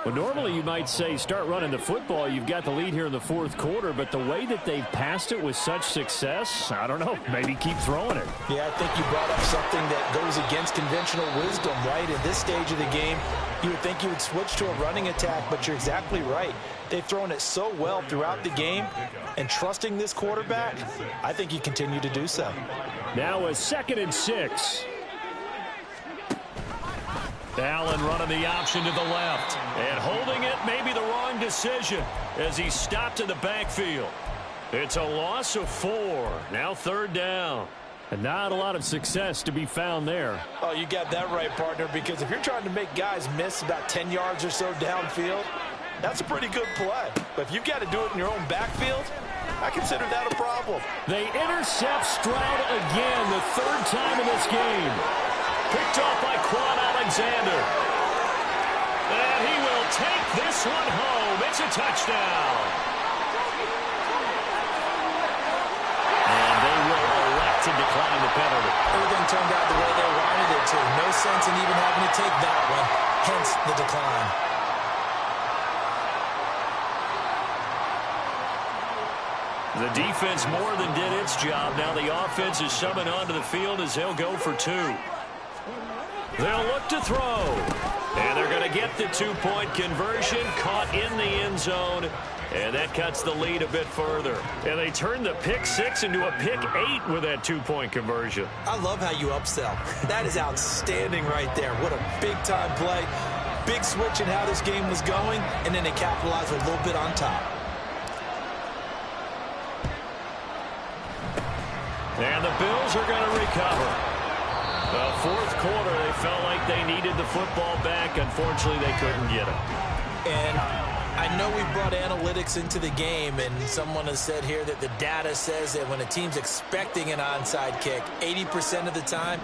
Well, normally you might say start running the football. You've got the lead here in the fourth quarter, but the way that they've passed it with such success, I don't know, maybe keep throwing it. Yeah, I think you brought up something that goes against conventional wisdom, right? At this stage of the game, you would think you would switch to a running attack, but you're exactly right. They've thrown it so well throughout the game, and trusting this quarterback, I think you continue to do so. Now a 2nd and 6. Allen running the option to the left. And holding it may be the wrong decision as he stopped in the backfield. It's a loss of 4. Now 3rd down. And not a lot of success to be found there. Oh, you got that right, partner, because if you're trying to make guys miss about 10 yards or so downfield, that's a pretty good play. But if you've got to do it in your own backfield, I consider that a problem. They intercept Stroud again, the 3rd time in this game. Picked off by Quan Alexander. And he will take this one home. It's a touchdown. And they will elect to decline the penalty. Everything turned out the way they wanted it to. No sense in even having to take that one. Hence the decline. The defense more than did its job. Now the offense is summoned onto the field as they'll go for 2. They'll look to throw. And they're going to get the 2-point conversion. Caught in the end zone. And that cuts the lead a bit further. And they turn the pick 6 into a pick 8 with that 2-point conversion. I love how you upsell. That is outstanding right there. What a big-time play. Big switch in how this game was going. And then they capitalized a little bit on top. And the Bills are going to recover. The 4th quarter, they felt like they needed the football back. Unfortunately, they couldn't get it. And I know we brought analytics into the game, and someone has said here that the data says that when a team's expecting an onside kick, 80% of the time,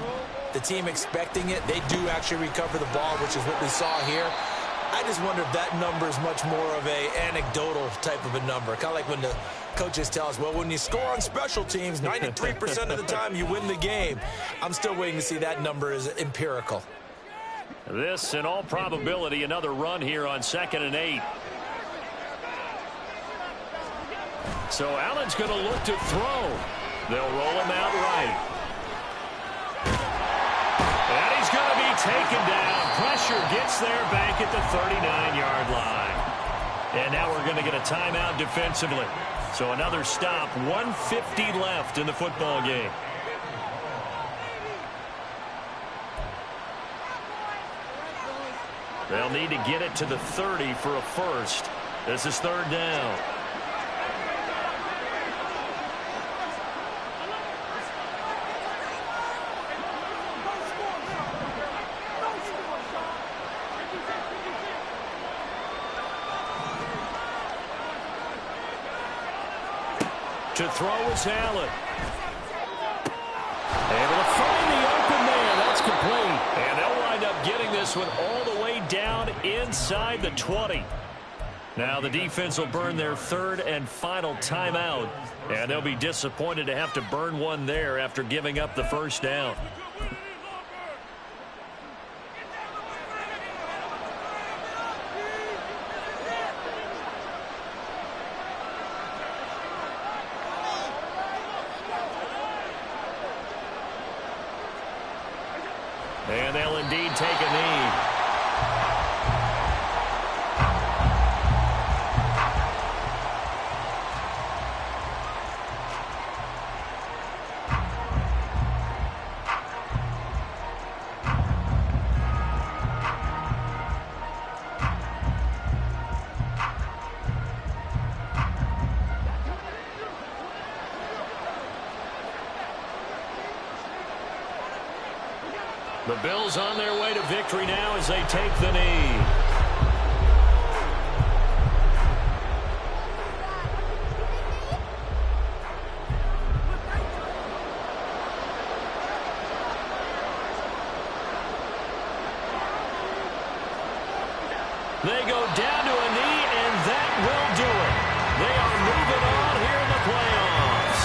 the team expecting it, they do actually recover the ball, which is what we saw here. I just wonder if that number is much more of a anecdotal type of a number. Kind of like when the coaches tell us, well, when you score on special teams, 93% of the time you win the game. I'm still waiting to see that number is empirical. This, in all probability, another run here on 2nd and 8. So Allen's going to look to throw. They'll roll him out right. And he's going to be taken down. Pressure gets there back at the 39-yard line. And now we're going to get a timeout defensively. So another stop. 1:50 left in the football game. They'll need to get it to the 30 for a first. This is 3rd down. To throw is Allen. Able to find the open man. That's complete. And they'll wind up getting this one all the way down inside the 20. Now the defense will burn their 3rd and final timeout. And they'll be disappointed to have to burn one there after giving up the first down. And they'll indeed take a knee. The Bills on their way to victory now as they take the knee. They go down to a knee, and that will do it. They are moving on here in the playoffs.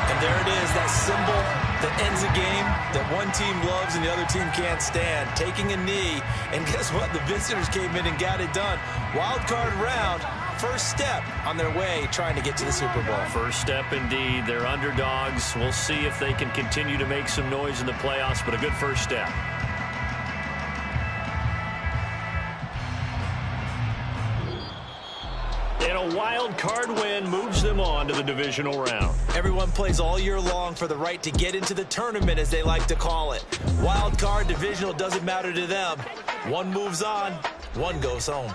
And there it is, that symbol that ends a game that one team loves and the other team can't stand. Taking a knee, and guess what? The visitors came in and got it done. Wild card round, first step on their way trying to get to the Super Bowl. First step indeed. They're underdogs. We'll see if they can continue to make some noise in the playoffs, but a good first step. And a wild card win moves them on to the divisional round. Everyone plays all year long for the right to get into the tournament, as they like to call it. Wild card, divisional, doesn't matter to them. One moves on, one goes home.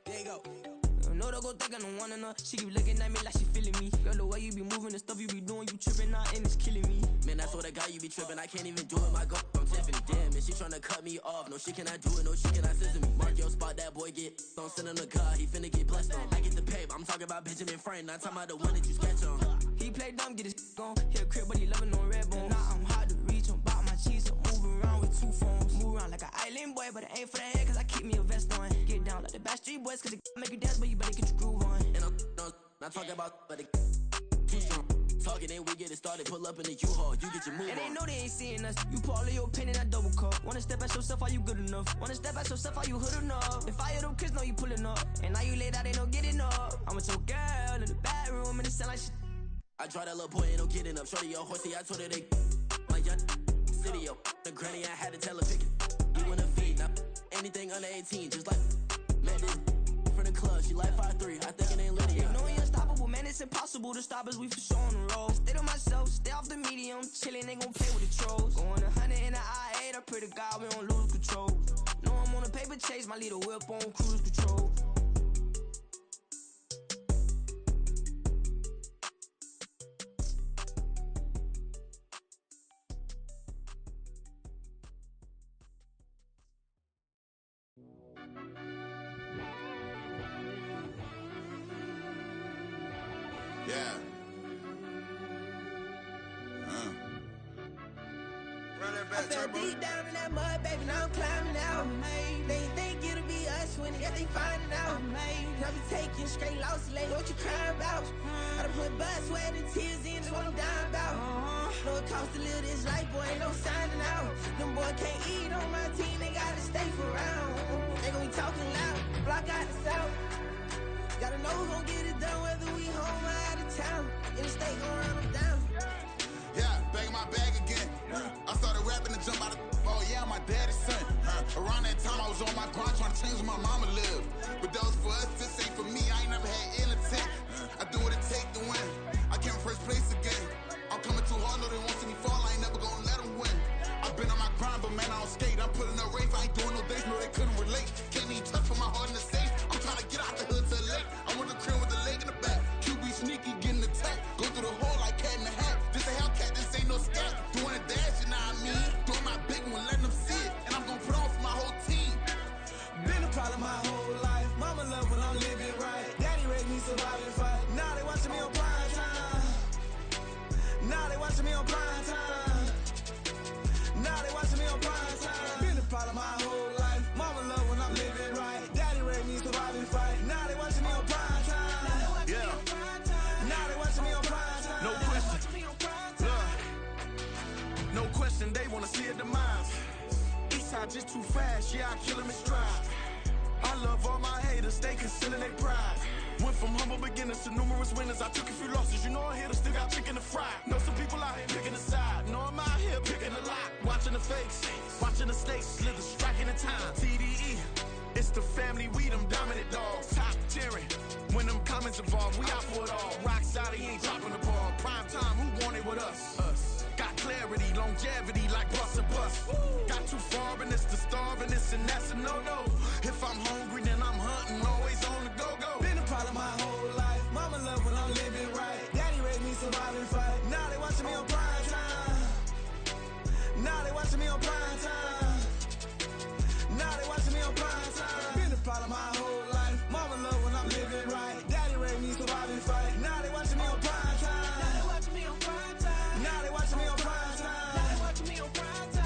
There you go. No, don't go thinking I don't want enough. She keep looking at me like she feeling me. Girl, the way you be moving, the stuff you be doing, you tripping out and it's killing me. Man, that's what I got, you be tripping. I can't even do it, my girl from Tiffany. Damn, and she tryna cut me off. No, she cannot do it, no, she cannot scissor me. Mark your spot, that boy get. Don't send him the car, he finna get blessed on. I get the pay, but I'm talking about Benjamin Franklin. Not talking about the one that you sketch on. He play dumb, get his gone. Hit a crib, but he loving on red bone. Now I'm hard to reach, I'm about my cheese. I'm moving around with two phones. Move around like an island boy, but it ain't for the head, cause I keep me a vest on. Get down like the Backstreet Boys, cause it make you dance, but you better get your groove on. And I'm not talking about, but it too strong. Talking, then we get it started. Pull up in the U-Haul, you get your move and on. they know they ain't seeing us. You pull all of your pen in that double cup. Wanna step at yourself, are you good enough? Wanna step at yourself, are you hood enough? If I hear them kids, know you pulling up. And now you laid out, they don't get enough. I'm with your girl in the bedroom, and it sound like shit. I draw that little boy, ain't no getting up. Shorty, your horsey, I told her they my young city, yo. The granny, I had to tell her pick it. You wanna feed, now anything under 18, just like met this from the club. She like 5'3", I think it ain't Lydia. You know we unstoppable, man, it's impossible to stop us, we for sure on the road. Stay to myself, stay off the medium, chillin', ain't gon' play with the trolls. Going 100 in the I-8, I pray to God we don't lose control. Know I'm on a paper chase, my little whip on cruise control. Yeah. I fell deep down in that mud, baby, now I'm climbing out. They think it'll be us when they finding out. I be taking straight losses, lady, what you crying about? I done put blood, sweat, and tears in, that's what I'm dying about. Know it costs to live this life, boy, ain't no signing out. Them boy can't eat on my team, they gotta stay for round. They gon' be talking loud, block out the south. Gotta know who gon' get it done, whether we home or out of town. In the state gon' run them down. Yeah, back in my bag again. I started rapping to jump out of. Oh yeah, I'm my daddy's son. Around that time I was on my grind trying to change where my mama lived. But that was for us, this ain't for me. I ain't never had ill intent. I do what it take to win. I came first place again. I'm coming too hard, no they won't see me fall. I ain't never gonna let them win. I've been on my grind, but man I don't skate. I'm putting up race, I ain't doing no days, no they couldn't relate. Can't even touch for my heart in the safe. I'm trying to get out the hood to the lake. I want the crib with the leg in the back. QB sneaky, getting attacked. Go through the hole like cat in the hat. This a Hellcat, this ain't no scat. Doing a dash, you know what I mean? Doing my big one, letting them see it. And I'm gonna put on for my whole team. Been a problem my whole life. Mama love when I'm living right. Daddy raised me surviving fight. Now they watching me on prime time. Now they watching me on prime time. Now they watching me on prime time. Been a problem my whole life. Mama love when I'm living right. Daddy raised me surviving fight. Now they watching me on prime time. Yeah. Now they watching me on prime time. No question. No question, they wanna see a demise. Eastside just too fast, yeah, I kill them in stride. I love all my haters, they concealing their pride. Went from humble beginners to numerous winners. I took a few losses, you know I'm here to still got chicken to fry. Know some people out here picking a side. Know I'm out here picking a lot. Watching the fakes, watching the stakes, slither, striking the time. TDE, it's the family, we them dominant dogs. Top tiering, when them comments involved, we out for it all. Rock side, he ain't dropping the ball. Prime time, who want it with us? Us. Got clarity, longevity, like bust and bust. Got too far, and it's the starving, this and that's a no-no. If I'm hungry, then I'm hunting, always on the go-go. Been a problem my whole life. Mama love when I'm living right. Daddy raised me surviving fight. Now they watching me on prime time. Now they watching me on prime time. Now they watching me on prime time. Been a problem my whole life. Mama love when I'm living right. Daddy raised me surviving fight. Now they watching me on prime time. Now they watching me on prime time. Now they watching me on prime time. Now they watching me on prime time.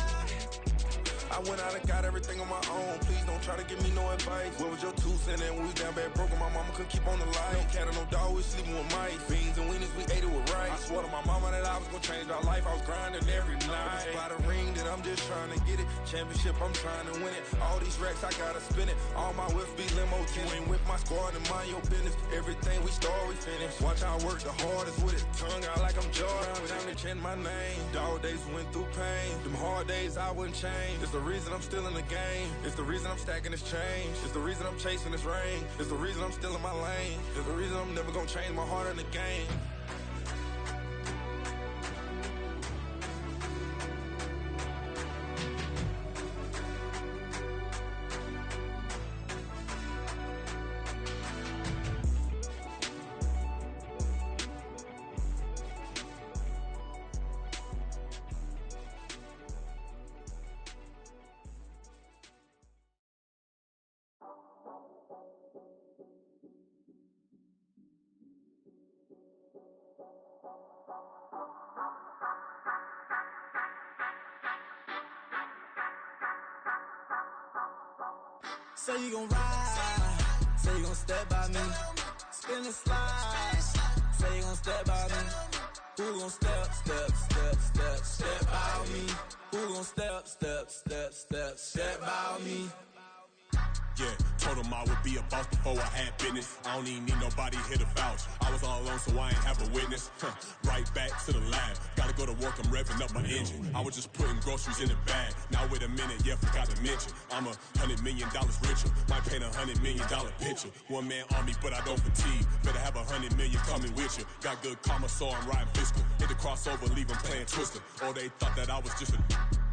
I went out and got everything on my own. Please don't try to give me no advice. What was your 2 cents? And when we down bad broke, my mama couldn't keep on the light. No cat or no dog, we sleeping with mice. Beans and weenies, we ate it with rice. I swore to my mama that I was gonna change our life. I was grinding every night. By the ring that I'm just trying to get it. Championship, I'm trying to win it. All these racks, I gotta spin it. All my whips be limo tinted. You ain't with my squad and mind your business. Everything we start, we finish. Watch I work the hardest with it. Tongue out like I'm Jordan. Down to change my name. Dog days went through pain. Them hard days I wouldn't change. It's the reason I'm still in the game. It's the reason I'm stacking this change. It's the reason I'm chasing this rain. It's the reason I'm still in my lane. It's the reason I'm never gonna change my heart in the game. Say you gon' ride, say you gon' step by me, spin and slide, say you gon' step by me, who gon' step by me, who gon' step by me. Yeah, told him I would be a boss before I had business. I don't even need nobody here to vouch. I was all alone, so I ain't have a witness. Right back to the lab. Gotta go to work, I'm revving up my engine. I was just putting groceries in the bag. Now wait a minute, yeah, forgot to mention. I'm $100 million richer. Might paint $100 million picture. One man army, but I don't fatigue. Better have 100 million coming with you. Got good karma, so I'm riding fiscal. Hit the crossover, leave them playing Twister. Or they thought that I was just a...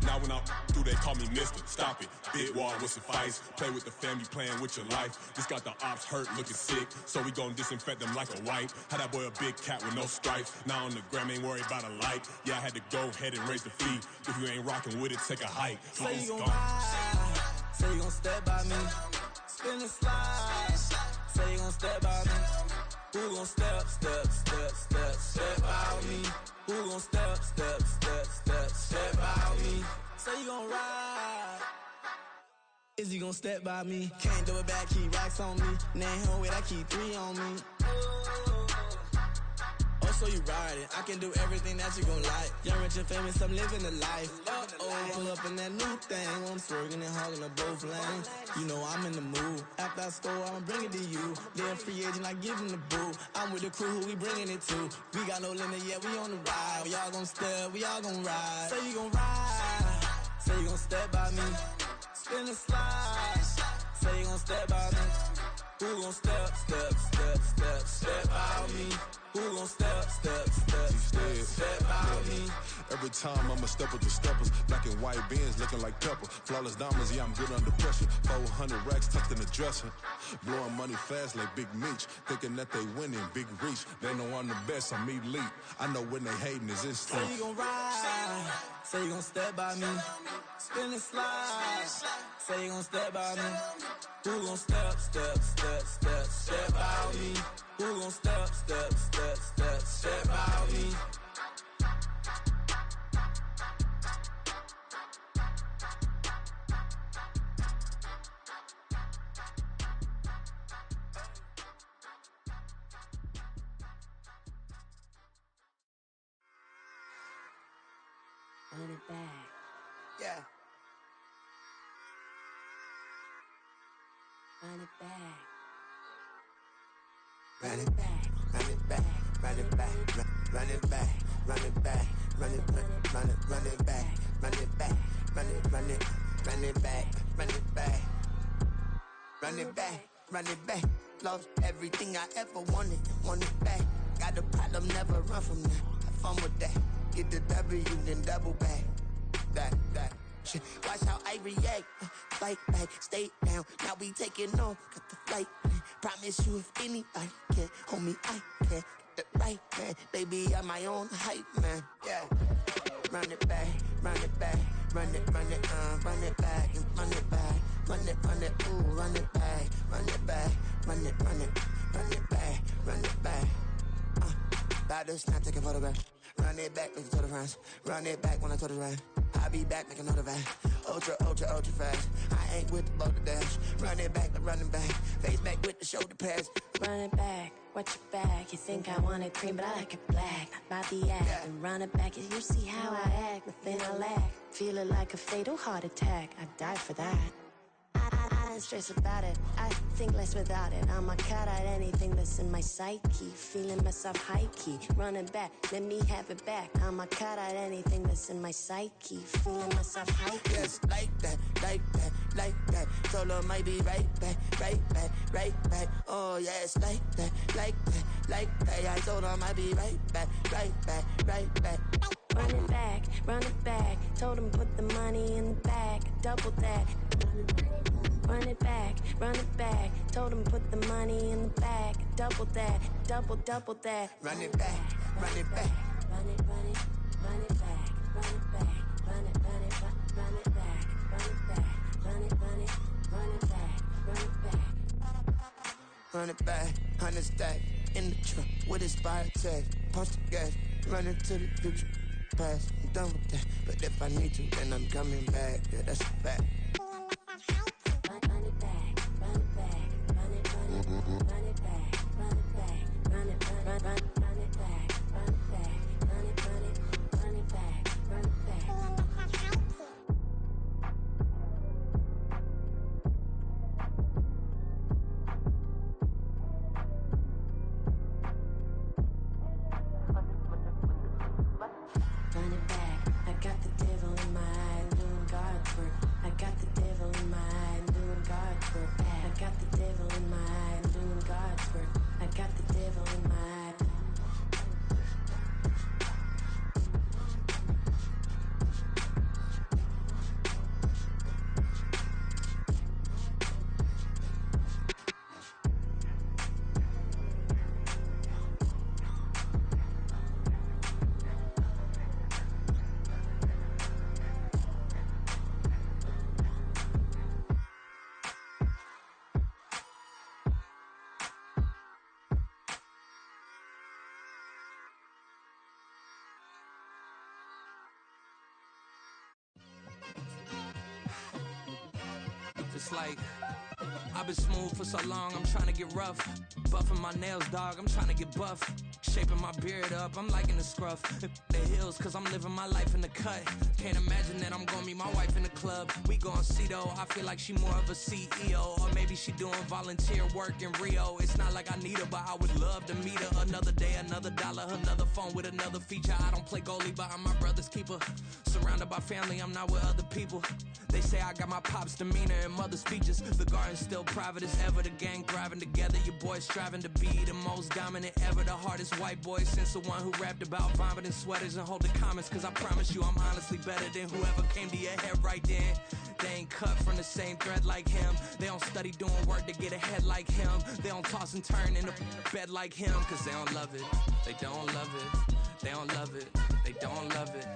Now when I do, they call me Mister. Stop it. Big wall with suffice. Play with the family, playing with your life. Just got the ops hurt, looking sick. So we gon' disinfect them like a wipe. Had that boy a big cat with no stripes. Now on the gram, ain't worried about a light. Yeah, I had to go ahead and raise the fee. If you ain't rocking with it, take a hike. Say you gon' ride, say you gon' step by me, spin and slide, say you gon' step by me, who gon' step by me, who gon' step by me. Say you gon' ride. Is he gon' step by me? Can't do it back, keep racks on me. Name home with I keep 3 on me. Oh, so you ride it. I can do everything that you gon' like. Young, rich, and famous, I'm living the life. Pull up in that new thing. When I'm swerving and hogging up both lanes. You know I'm in the mood. After I score, I'ma bring it to you. They're a free agent, I give him the boo. I'm with the crew, who we bringing it to. We got no limit, yeah, we on the ride. We all gon' step, we all gon' ride. Say you gon' ride. Say you gon' step by me. Spin and slide. Say you gon' step by me. Who gon' step by me? Who gon' step by me? Every time I'ma step with the steppers. Black and white beans looking like pepper. Flawless diamonds, yeah, I'm good under pressure. 400 racks tucked in the dresser. Blowing money fast like Big Meech. Thinking that they winning, big reach. They know I'm the best, I'm elite. I know when they hating is instinct. Say you gon' ride. Say you gon' step by me. Spin and slide. Say you gon' step by me. Who gon' step by me? Who gon' step by me? Run it back. Yeah. Run it back. Run it back, run it back, run it back, run it back, run it back, run it back, run it back, run it back, run it back, run it back, run it back, run it back. Lost everything I ever wanted it back. Got a problem, never run from that. Have fun with that. Get the W, then double back. That. Shit. Watch how I react. Fight back, stay down. Now we taking off. Got the flight. Promise you if anybody can hold me, I can. Get the right man. Baby, I'm my own hype man. Yeah. Run it back, run it back, run it back, run it back, run it back, ooh, run it back, run it back, run it back, run it back. About to snap, take a photograph. Run it back, make it to the friends. Run it back when I told it right. I'll be back, make another van. Ultra fast. I ain't with the boat to dash. Run it back, running back. Face back with the shoulder pads. Run it back, watch your back. You think I want it cream, but I like it black. Not by the act. And run it back, you see how I act. Nothing I lack. Feel it like a fatal heart attack. I'd die for that. I don't stress about it. I think less without it. I'ma cut out anything that's in my psyche. Feeling myself high key. Running back, let me have it back. I'ma cut out anything that's in my psyche. Feeling myself high key. Yes, like that. Told her might be right back. Oh yes, like that. I told her might be right back. Run it back. Told him put the money in the bag. Double that. Run it back. Told him put the money in the bag. Double that. Double that. Run it back. Run it back. Run it back. Run it back. Run it back. Run it back. Run it back. Run it back. 100 stack in the truck with his fire tag. Punch the gas, running to the future. Past, I'm done with that. But if I need to, then I'm coming back. Yeah, that's a fact. Run it back. Run it back. Run it back. Run it back. Run it back. Run it back. Run it back. Run it back. Run it back. Run it back. Run it back, I got the devil in my eye, doing God's work. I got the devil in my eye, doing God's work. I got the devil in my eye, doing God's work. I got the devil in my eye. It's like I've been smooth for so long, I'm trying to get rough. Buffing my nails, dog, I'm trying to get buff. Shaping my beard up, I'm liking the scruff. The hills, cause I'm living my life in the cut. Can't imagine that I'm gonna meet my wife in the club. We gon' see though, I feel like she more of a CEO. Or maybe she doing volunteer work in Rio. It's not like I need her, but I would love to meet her. Another day, another dollar, another phone with another feature. I don't play goalie, but I'm my brother's keeper. Surrounded by family, I'm not with other people. They say I got my pop's demeanor and mother's features. The garden's still private as ever, the gang thriving together. Your boys striving to be the most dominant ever. The hardest white boy since the one who rapped about vomiting sweaters and holding comments. Cause I promise you I'm honestly better than whoever came to your head right then. They ain't cut from the same thread like him. They don't study doing work to get ahead like him. They don't toss and turn in the bed like him. Cause they don't love it, they don't love it. They don't love it, they don't love it.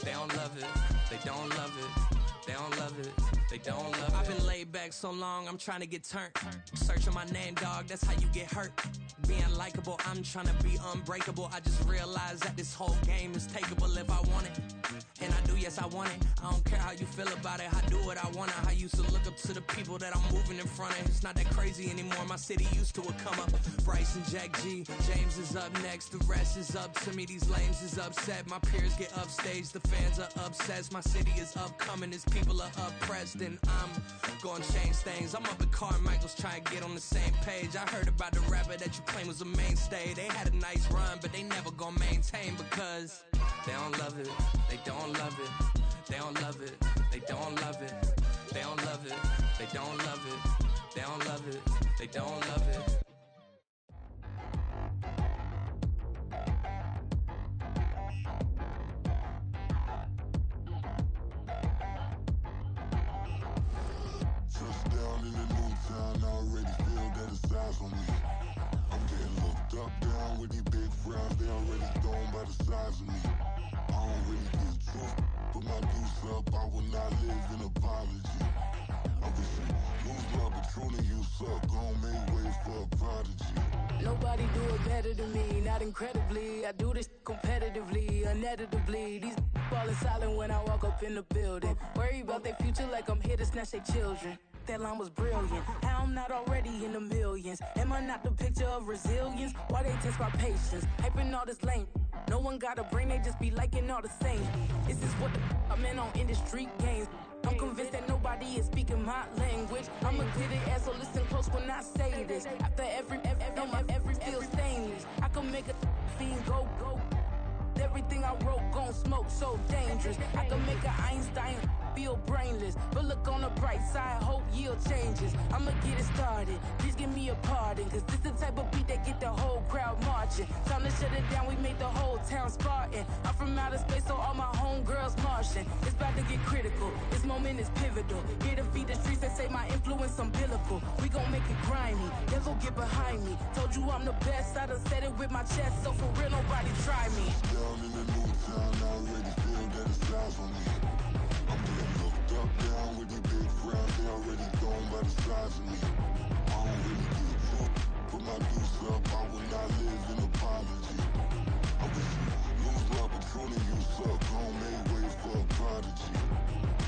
They don't love it, they don't love it. They don't love it, they don't love it. I've been laid back so long, I'm trying to get turned. Searching my name, dog, that's how you get hurt. Being likable, I'm trying to be unbreakable. I just realized that this whole game is takeable if I want it. And I do, yes, I want it. I don't care how you feel about it, I do what I want it. I used to look up to the people that I'm moving in front of. It's not that crazy anymore, my city used to a come up. Bryce and Jack G, James is up next. The rest is up to me, these lames is upset. My peers get upstaged, the fans are obsessed. My city is upcoming, its people are oppressed. And I'm gonna change things. I'm up at Carmichael's trying to get on the same page. I heard about the rapper that you claim was a mainstay. They had a nice run, but they never gonna maintain because they don't love it, they don't love it, they don't love it, they don't love it, they don't love it, they don't love it, they don't love it, they don't love it. Touchdown in the new town, I already feel that it's eyes on me. I'm getting looked up, down with these big frowns, they already thrown by the size of me. I don't really get truth, put my deuce up, I will not live in apology. I wish you lose love, but truly you suck, gon' make way for a prodigy. Nobody do it better than me, not incredibly. I do this competitively, uneditably. These falling silent when I walk up in the building. Worry about their future like I'm here to snatch their children. That line was brilliant. How I'm not already in the millions. Am I not the picture of resilience? Why they test my patience? Hyping all this lame. No one got a brain, they just be liking all the same. This is what the I'm in on industry games. I'm convinced that nobody is speaking my language. I'm a good ass, so listen close when I say this. After every feel stainless. I can make a fiend go. Everything I wrote gon' smoke, so dangerous. I can make an Einstein feel brainless. But look on the bright side, hope yield changes. I'ma get it started, please give me a pardon. Cause this the type of beat that get the whole crowd marching. Time to shut it down, we made the whole town Spartan. I'm from outer space, so all my homegirls Martian. It's about to get critical, this moment is pivotal. Here to feed the streets that say my influence umbilical. We gon' make it grimy, they'll go get behind me. Told you I'm the best, I done said it with my chest. So for real, nobody try me. Down in the new town, I already feel that it's eyes on me. I'm getting looked up, down with these big frowns, they already thrown by the size of me. I don't really get truth, put my deuce up, I will not live in apology. I wish you lose love, but truly you suck, gon' make way for a prodigy.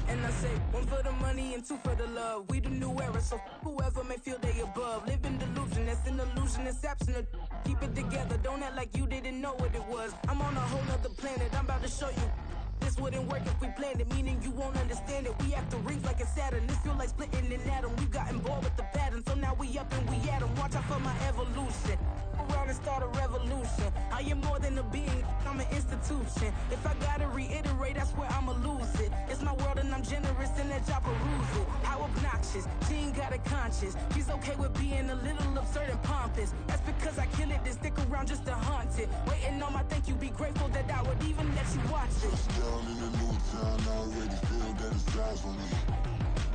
And I say, one for the money and two for the love. We the new era, so whoever may feel they above. Live in delusion, that's an illusion, that's absent. Keep it together, don't act like you didn't know what it was. I'm on a whole nother planet, I'm about to show you. This wouldn't work if we planned it, meaning you won't understand it. We have to rings like it's Saturn. This feel like splitting an atom. We got involved with the pattern, so now we up and we at 'em. Watch out for my evolution. Around and start a revolution. I am more than a being, I'm an institution. If I gotta reiterate, that's where I'ma lose it. It's my world and I'm generous and that y'all peruse it. How obnoxious, she ain't got a conscience. She's okay with being a little absurd and pompous. That's because I kill it, then stick around just to haunt it. Waiting on my thank you, be grateful that I would even let you watch it. Down in the new town, I already feel that it's eyes on me.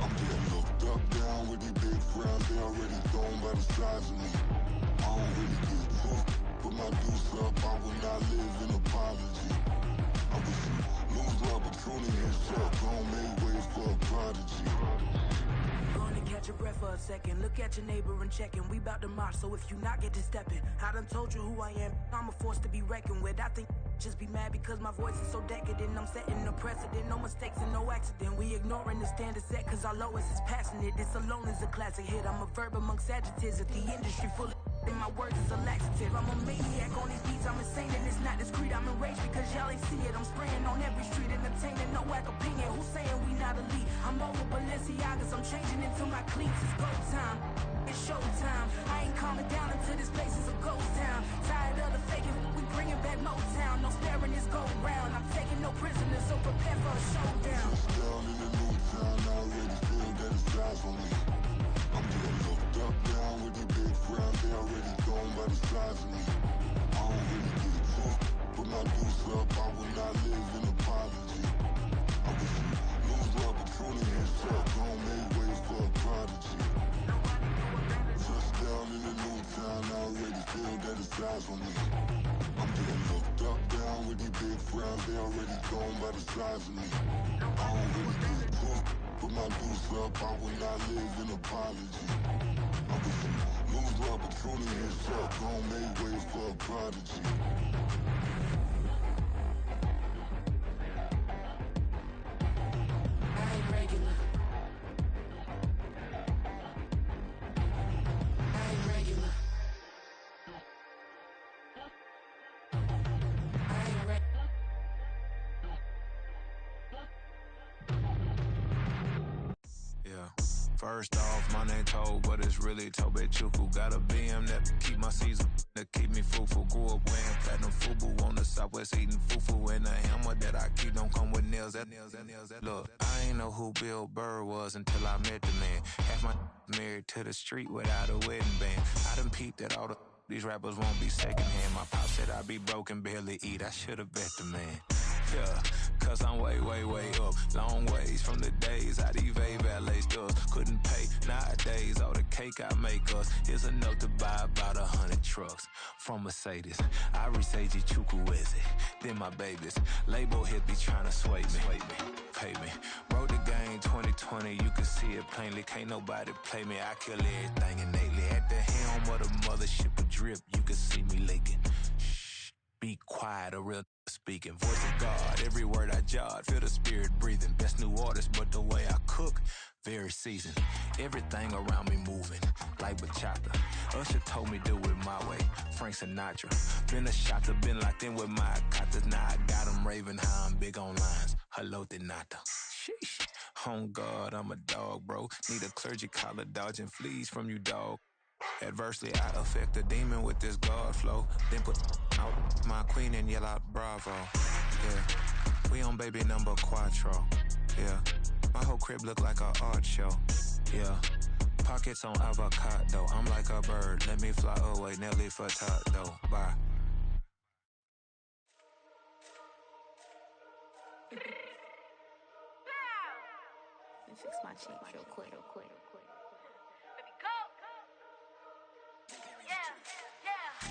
I'm getting looked up, down with these big frowns, they already thrown by the size of me. I don't really get truth, put my deuce up, I will not live in apology. I wish you lose love, but truly you suck, gon' make way for a prodigy. Gonna catch your breath for a second. Look at your neighbor and checkin'. We bout to march, so if you not get to steppin'. I done told you who I am. I'm a force to be reckoned with. I think just be mad because my voice is so decadent. I'm setting the precedent, no mistakes and no accident. We ignoring the standard set cause our lowest is passionate. This alone is a classic hit. I'm a verb amongst adjectives. If the industry full of and my words is a laxative. I'm a maniac on these beats, I'm insane and it's not discreet. I'm enraged because y'all ain't see it. I'm spraying on every street, entertaining, no whack opinion. Who's saying we not elite? I'm over Balenciagas, I'm changing into my cleats. It's go time, it's showtime. I ain't calming down until this place is a ghost town. Tired of the faking, we bringing back Motown. No sparing this go round. I'm taking no prisoners, so prepare for a showdown. Down in the new town, I already feel that it's eyes on me. I'm getting looked up, down with these big frowns. They already gone by the size of me. I don't really get it too. Put my deuce up, I will not live in apology. I wish you lose the opportunity and shut. Don't make way for a prodigy. Touchdown in the new town, I already feel that it's eyes on me. I'm getting looked up, down with these big frowns. They already gone by the size of me. I don't really get it too. Put my deuce up, I will not live in apology. I wish you lose the opportunity and shut. Don't make way for a prodigy. I ain't regular. I ain't regular. I ain't regular. Yeah. First off, my name Tobe, but it's really Tobe Chuku. Got a BM that keep my season, that keep me fufu. Grew up wearing platinum fubu on the southwest eating fufu. And a hammer that I keep don't come with nails. Look, I ain't know who Bill Burr was until I met the man. Half my married to the street without a wedding band. I done peeped that all these rappers won't be secondhand. My pop said I'd be broken, barely eat. I should've bet the man. Yeah, cause I'm way, way, way up. Long ways from the days I evade valet stores. Couldn't pay nowadays, all the cake I make us is enough to buy about 100 trucks from Mercedes. I resage Chukwueze, then my babies. Label hit be trying to sway me, pay me. Wrote the game 2020, you can see it plainly. Can't nobody play me, I kill everything innately. At the helm of the mothership of drip, you can see me leaking. Shh, be quiet, a real speaking. Voice of God, every word I jot, feel the spirit breathing. Best new artist, but the way I cook, very seasoned. Everything around me moving, like bachata. Usher told me do it my way, Frank Sinatra. Been a shotter, been locked in with my katas. Now I got them raving how I'm big on lines. Hello, Denata. Sheesh. On God, I'm a dog, bro. Need a clergy collar, dodging fleas from you, dog. Adversely, I affect the demon with this God flow. Then put out my queen and yell out bravo. Yeah, we on baby number quattro. Yeah, my whole crib look like a art show. Yeah, pockets on avocado. I'm like a bird, let me fly away. Nelly Furtado, bye. Let me fix my cheeks real quick.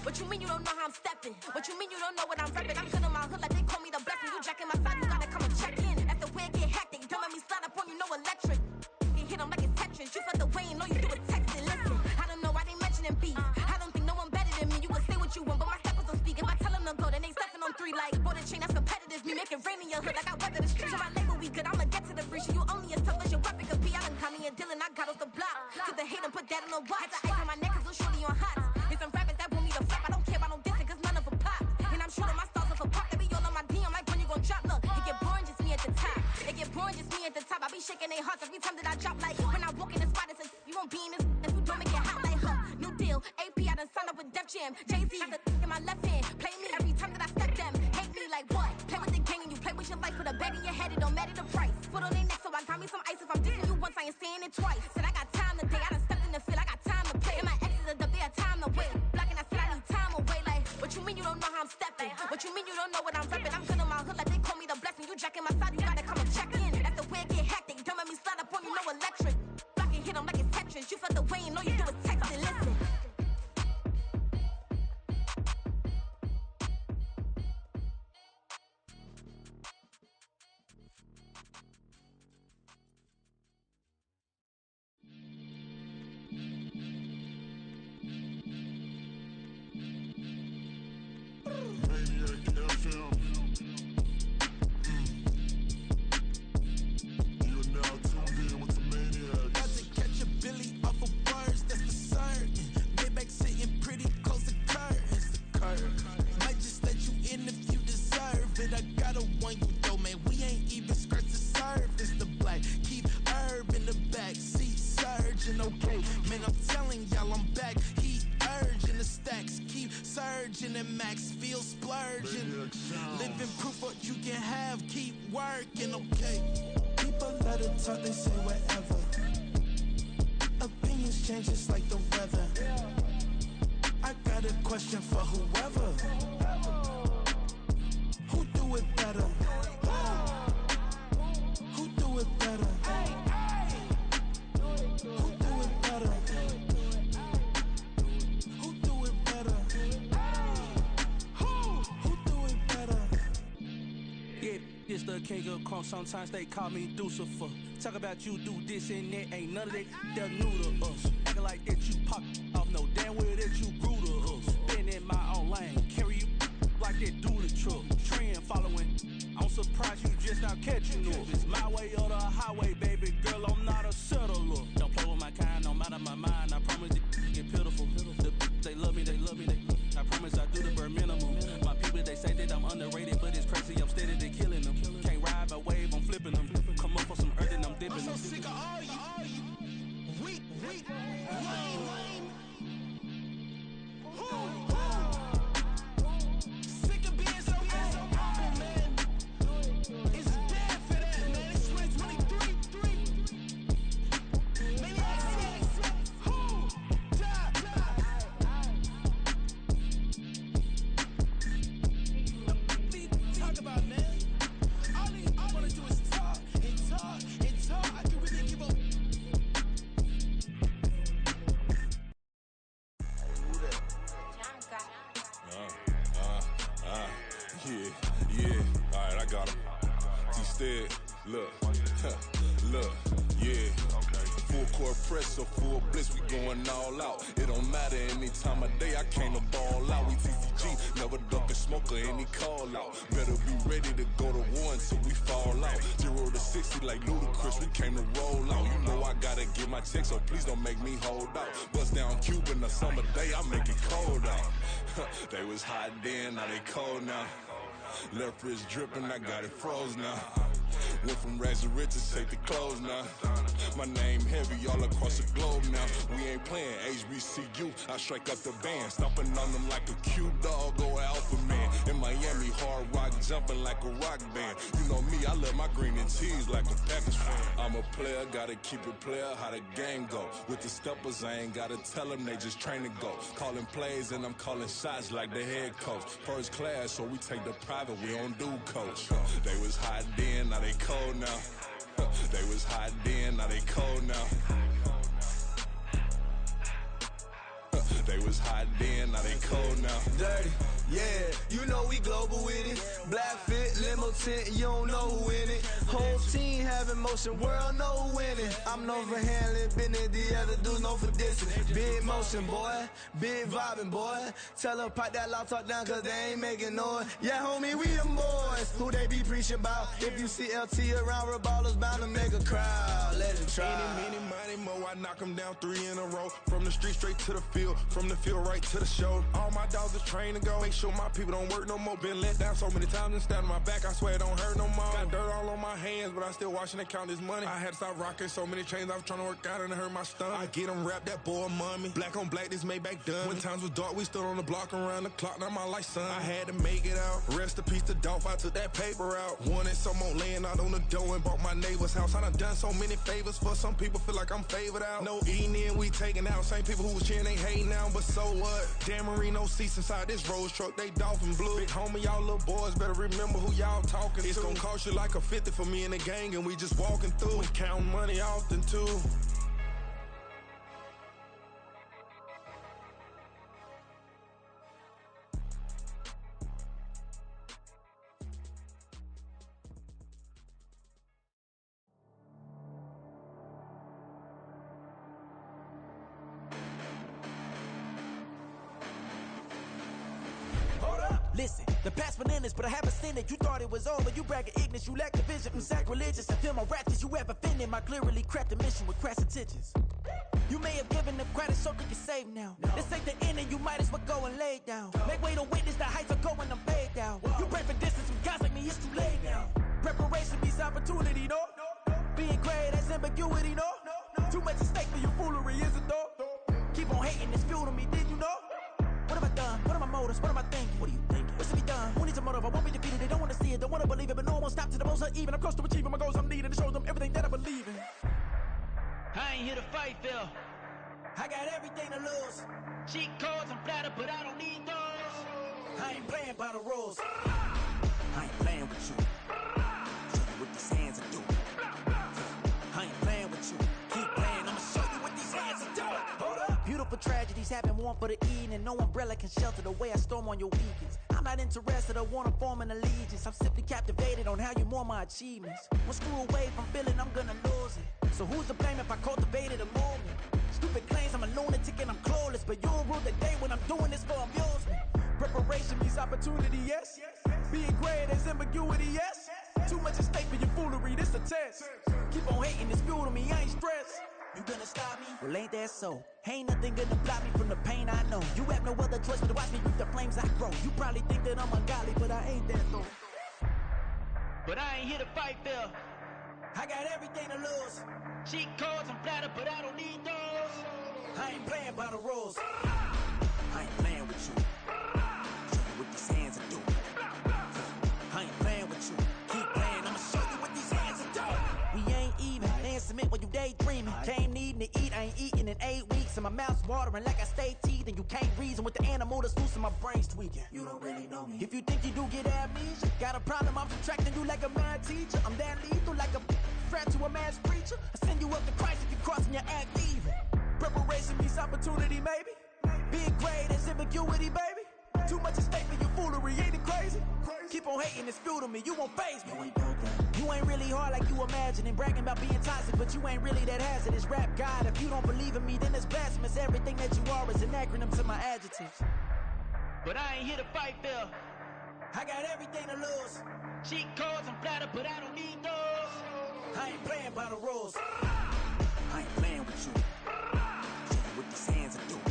What you mean you don't know how I'm stepping? What you mean you don't know what I'm repping? I'm good in my hood like they call me the blessing. You jacking my side, you gotta come and check in. That's the way it get hectic. Don't let me slide up on you, no electric. You hit them like it's Tetris. You felt the way and all you do is text it. Listen, I don't know why they mentioning beef. I don't think no one better than me. You can say what you want, but my steppers don't speak. If I tell them to go, then they stepping on 3 like bought a chain that's competitive. Me make it rain in your hood like I weather the street. So my label we good, I'ma get to the breach. You only as tough as your weapon could be. I done Connie and Dylan, I got off the block. Took the hate and put that on the watch. Had the ice on my neck cause little shorty on hot. It's some rappers that want me to flop. I don't care about no dissing cause none of them pop. And I'm shooting my stars off a pop. They be all on my DM like when you gon' drop. Look, it get boring just me at the top. It get boring just me at the top. I be shaking their hearts every time that I drop. Like when I walk in the spot, it's a you won't be in this if you don't make it hot like huh. New deal, AP, I done signed up with Def Jam. Jay-Z, got the in my left hand. Play me every time that I step them. Hate me like what? Play with the gang and you play with your life. Put a bag in your head, it don't matter the price. Foot on their neck, so I got me some ice. If I'm dissing you once, I ain't saying it twice. Said I got time today, I done stepped in the field, I got time to play. And my exes are up there, time to wait. Blocking, I said I need time away. Like, what you mean you don't know how I'm stepping? What you mean you don't know what I'm repping? I'm good in my hood like they call me the blessing. You jacking my side, you gotta come and check in. That's the way it get hectic. Don't let me slide up on you, no electric. Blocking, hit them like it's Tetris. You felt the way and all you do is text it. Listen. Maniac FM. splurging and max feel splurging. Living proof what you can have, keep working, okay? People let it talk, they say whatever. Opinions change just like the weather. I got a question for whoever. Who do it better? Who do it better? Who do it better? Who do it better? Who do it better? Yeah, it's the king of crunk. Sometimes they call me Lucifer. Talk about you do this and that. Ain't none of that they're new to us. Acting like that you pop off. No damn well that you grew to us. Been in my own lane. Carry you like that do the truck. Trend following. I'm surprised you just not catching up. It's my way or the highway, baby girl. I'm not a settler. Don't play with my kind, no matter my mind. I promise it get pitiful. They love me, they love me. I promise I do the bare minimum. My people, they say that I'm underrated, but it's crazy. I'm steady, they killing them. Can't ride my wave, I'm flipping them. Come up for some earth and I'm dipping them. I'm so sick of all you. Weak, lame. Sick of being so humble, man. It's dead for that, man. It's 2023. Maniacs. Who? Die. Talk about, man. All I wanna do is talk and talk and talk. I can really give up. Yeah. All right, I got him. T-Stead, look, yeah. Full court press, so full blitz, we going all out. It don't matter any time of day, I came to ball out. We TCG, never duck a smoker, any call out. Better be ready to go to war until we fall out. 0 to 60 like Ludacris, we came to roll out. You know I gotta get my check, so please don't make me hold out. Bust down Cuban a summer day, I make it cold out. They was hot then, now they cold now. Left wrist dripping, I got it froze now. Went from rags to riches, take the clothes now. My name heavy all across the globe now. We ain't playing HBCU, I strike up the band. Stomping on them like a cute dog or alpha man. In Miami, hard rock jumping like a rock band. You know me, I love my green and cheese like a Packers fan. I'm a player, gotta keep it player, how the game go. With the steppers, I ain't gotta tell them, they just train to go. Calling plays and I'm calling shots like the head coach. First class, so we take the private, we don't do coach. They was hot then, now they cold now. They was hot then, now they cold now. They was hot then, now they cold now. Dirty, yeah, you know we global with it. Black fit, limo tint, you don't know who in it. Whole team having motion, world know who winning. I'm known for handling business, the other dudes known for dissing. Big motion, boy, big vibing, boy. Tell them pipe that loud talk down, cause they ain't making noise. Yeah, homie, we them boys, who they be preaching about. If you see LT around, Reballers bound to make a crowd. Let it try. Any, mighty, mo, I knock them down 3 in a row. From the street straight to the field, from the field right to the show. All my dogs are trained to go. Make sure my people don't work no more. Been let down so many times and stand on my back, I swear it don't hurt no more. Got dirt all on my hands, but I still watching and count this money. I had to stop rocking so many chains, I was trying to work out and it hurt my stomach. I get them wrapped, that boy mommy. Black on black, this Maybach done. When times was dark, we stood on the block around the clock, now my life son. I had to make it out. Rest in peace to Dolph, I took that paper out. Wanted some more laying out on the dough and bought my neighbor's house. I done done so many favors for some people, feel like I'm favored out. No eating in, we taking out. Same people who was cheering, they hating now, but so what? Dan Marino seats inside this Rolls truck, they dolphin blue. Big homie, y'all little boys better remember who y'all talking to. It's gonna cost you like a 50 for me and the gang, and we just walking through. We counting money often too. Listen, the past bananas, but I haven't seen it. You thought it was over, you bragging ignorance, you lack the vision. I'm sacrilegious, I feel my ratchets, you ever offended. My clearly crafted mission with crass intentions. You may have given them credit so they can save now. This ain't the end and you might as well go and lay down. Make way to witness the heights are going, I'm paid down. You pray for distance with guys like me, it's too late now. Preparation beats opportunity, no? Being great, that's ambiguity, no? Too much at stake for your foolery, is it though? Keep on hating, it's fuel to me, did you know? What have I done? What am I motives. What am I thinking? What are you thinking? What's to be done? Who needs a motive? I won't be defeated. They don't want to see it, don't want to believe it, but no one won't stop to the most even. I'm close to achieving my goals. I'm needing to show them everything that I believe in. I ain't here to fight, Phil. I got everything to lose. Cheat codes and flatter, but I don't need those. I ain't playing by the rules. I ain't playing with you. Show you what these hands are doing. I ain't playing with you. Keep playing, I'ma show you what these hands are doing. Hold up. Beautiful tragedies happen, one for the evening. No umbrella can shelter the way I storm on your weekends. I'm not interested, I wanna form an allegiance. I'm simply captivated on how you more my achievements. One screw away from feeling I'm gonna lose it. So who's to blame if I cultivated a movement? Stupid claims I'm a lunatic and I'm clueless, but you'll rule the day when I'm doing this for amusement. Preparation means opportunity, yes. Being great as ambiguity, yes. Too much at stake for your foolery, this a test. Keep on hating, it's fuel to me, I ain't stressed. You gonna stop me? Well, ain't that so? Ain't nothing gonna block me from the pain I know. You have no other choice but to watch me reap the flames I grow. You probably think that I'm ungodly, but I ain't that though. But I ain't here to fight, Phil. I got everything to lose. Cheat codes and flatter, but I don't need those. I ain't playing by the rules. I ain't playing with you. Show you what these hands are doing. I ain't playing with you. Keep playing, I'ma show you what these hands are doing. We ain't even. They ain't submit when you daydreaming. Came needing to eat, I ain't eating in 8 weeks. And my mouth's watering like I stay teeth. And you can't reason with the animal that's loose and my brain's tweaking. You don't really know me. If you think you do get amnesia, got a problem, I'm subtracting you like a mad teacher. I'm that lethal like a threat to a mass preacher. I send you up to Christ if you crossing your act even. Preparation means opportunity, maybe. Being great is ambiguity, baby. Too much at stake for your foolery, ain't it crazy? Keep on hating, it's fuel to me, you won't faze me. You ain't really hard like you imagining. Bragging about being toxic, but you ain't really that hazardous. Rap God, if you don't believe in me, then it's blasphemous. Everything that you are is an acronym to my adjectives. But I ain't here to fight, Phil. I got everything to lose. Cheat codes and flatter, but I don't need those. I ain't playing by the rules. I ain't playing with you. Show you what these hands are doing.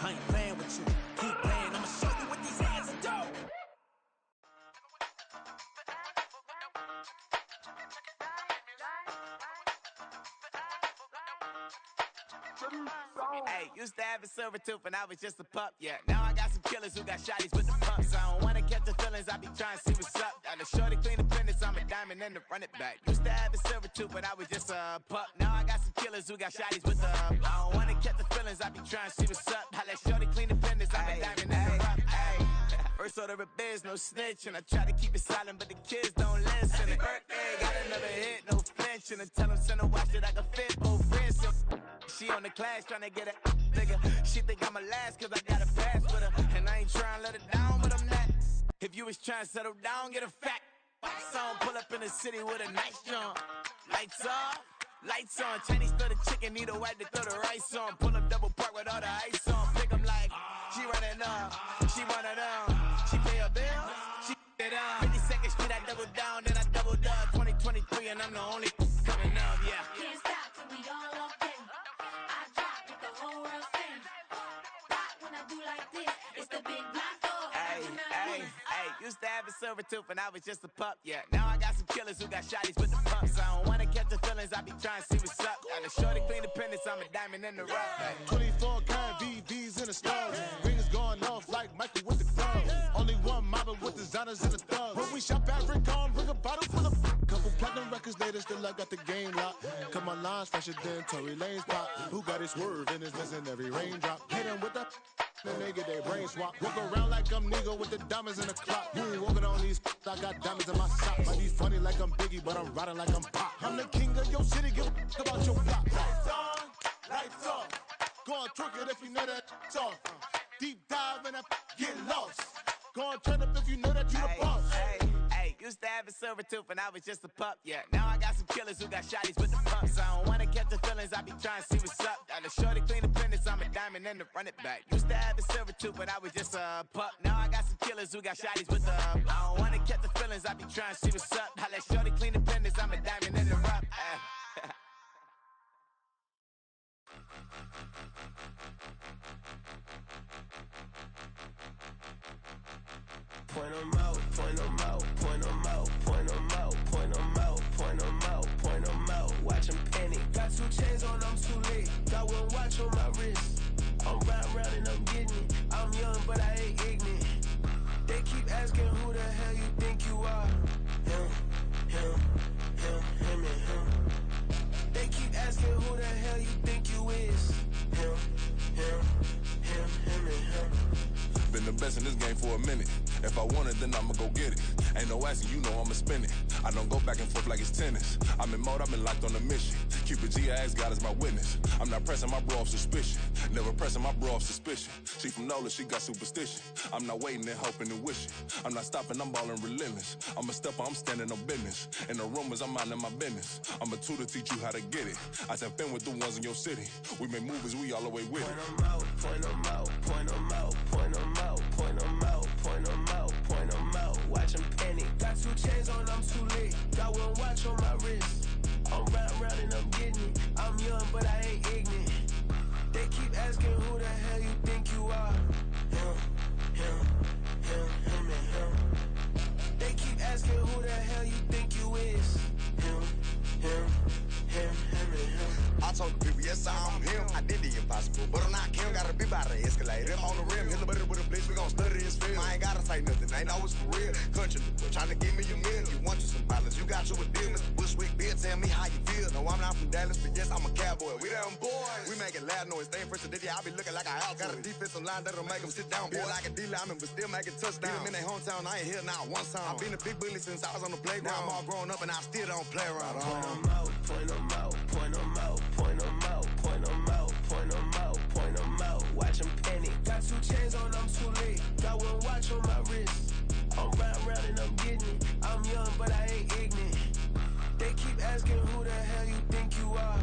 I ain't playing with you. Keep playing, I'ma show you what these hands are doing. Hey, used to have a silver tooth and I was just a pup, yeah. Now I got some killers who got shotties with the pumps. I don't wanna catch the feelings, I be trying to see what's up. Got a shorty clean the fitness, I'm a diamond and to run it back. Used to have a silver tooth but I was just a pup. Now I got some killers who got shotties with the I don't wanna catch the feelings, I be trying to see what's up. I let shorty clean the fitness, I'm a diamond and to run it back. First order of biz, no snitch, and I try to keep it silent, but the kids don't listen. And birthday, got another hit, no flinching. And tell them send her watch that I can fit both wrists. She on the class trying to get a nigga. She think I'm a last cause I got a pass with her. And I ain't trying to let her down, but I'm not. If you was trying to settle down, get a fat song. Pull up in the city with a nice jump. Lights off, lights on. Chinese throw the chicken, need a wipe to throw the rice on. Pull up double park with all the ice on. Pick them like, she running up, she running up. She pay her bills, she it up. 52nd Street, I double down, then I double up. 2023 and I'm the only coming up, yeah. Can't stop till we all up in. I drop with the whole world sing. Rock when I do like this, it's the big black door. Hey, used to have a silver tooth and I was just a pup, yeah. Now I got some killers who got shotties with the pumps. I don't wanna catch the feelings, I be trying to see what's up. Got a shorty clean the pendants, I'm a diamond in the rough. 24 karat VVs in the stars. Rings going off like Michael with the clubs. Only one model with designers in the thugs. When we shop at Rincon, bring a bottle full of couple platinum records later, still I got the game locked. Cut my lines fresher than Tory Lane's pop. Who got it swerve in his missing every raindrop. Hit him with the then they get their brain swap. Walk around like I'm nigga with the diamonds in the clock. You ain't walking on these, I got diamonds in my socks. Might be funny like I'm Biggie, but I'm riding like I'm Pop. I'm the king of your city, give a about your block. Lights on, lights off. Go on, twerk it if you know that it's off. Deep dive and get lost. Go on, turn up if you know that you the boss. Hey, used to have a silver tooth and I was just a pup, yeah. Now I got some killers who got shotties with the pumps. I don't wanna catch the feelings, I be trying to see what's up. Got a shorty clean the pendants, I'm a diamond and to run it back. Used to have a silver tooth but I was just a pup. Now I got some killers who got shotties with the I don't wanna catch the feelings, I be trying to see what's up. I let shorty clean the pendants, I'm a diamond and to run. Point them out, point them out, point them out, point them out, point them out, point them out, point them out. Watch them panic. Got 2 chains on, I'm too late. Got 1 watch on my wrist. I'm riding around and I'm getting it. I'm young, but I ain't ignorant. They keep asking who the hell you think you are. Him, and him. They keep asking who the hell you think you is. Him, and him. Been the best in this game for a minute. If I want it, then I'ma go get it. Ain't no asking, you know I'ma spin it. I don't go back and forth like it's tennis. I'm in mode, I've been locked on a mission. Keep it G, I ask God as my witness. I'm not pressing my bro off suspicion. Never pressing my bro off suspicion. She from Nola, she got superstition. I'm not waiting and hoping and wishing. I'm not stopping, I'm balling relentless. I'm a stepper, I'm standing on business. In the rumors, I'm minding my business. I'm a tutor, teach you how to get it. I said, fin with the ones in your city. We make movies, we all the way with it. Point them out, point them out, point them out, point them out, point them out, point them out, point them out. Watch them panic. Got 2 chains on, I'm too late. Got 1 watch on my wrist. I'm riding around and I'm getting it. I'm young, but I ain't ignorant. They keep asking who the hell you think you are. Him, and him. They keep asking who the hell you think you is. Him, and him. I told the people, yes, I'm him. I did the impossible, but I'm not Kim. Gotta be by the escalator. On the rim, hit the butter with a blitz. We gon' study this film. I ain't gotta say nothing. Ain't know it's for real. Country boy, tryna give me a meal. You want you some balance. You got you a deal. Mr. Bushwick, Bill, tell me how you feel. No, I'm not from Dallas, but yes, I'm a cowboy. We them boys. We making loud noise. Staying fresh to Diddy. I be looking like a house. Got a defensive line that'll make them sit down. Boy, like a D-lineman, but still making touchdowns. Beat them in their hometown. I ain't here now one time. I've been a big bully since I was on the playground. I'm all grown up and I still don't play around. Point them out, point them out, point them out, point them out, point them out, point them out, point them out. Watch them panic. Got 2 chains on, I'm too late. Got 1 watch on my wrist. I'm riding around and I'm getting it. I'm young, but I ain't ignorant. They keep asking who the hell you think you are.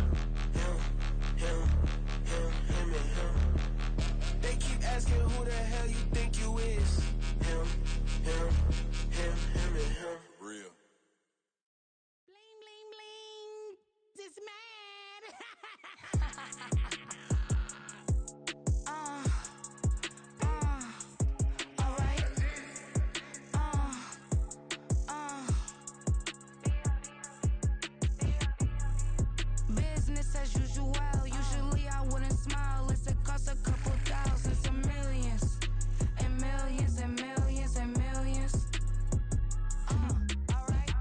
Him, and him. They keep asking who the hell you think you is. Him, and him. Real. Bling, bling, bling. This man. Alright. Business as usual. Usually I wouldn't smile. Unless it costs a couple thousands and millions. And millions and millions and millions. Alright.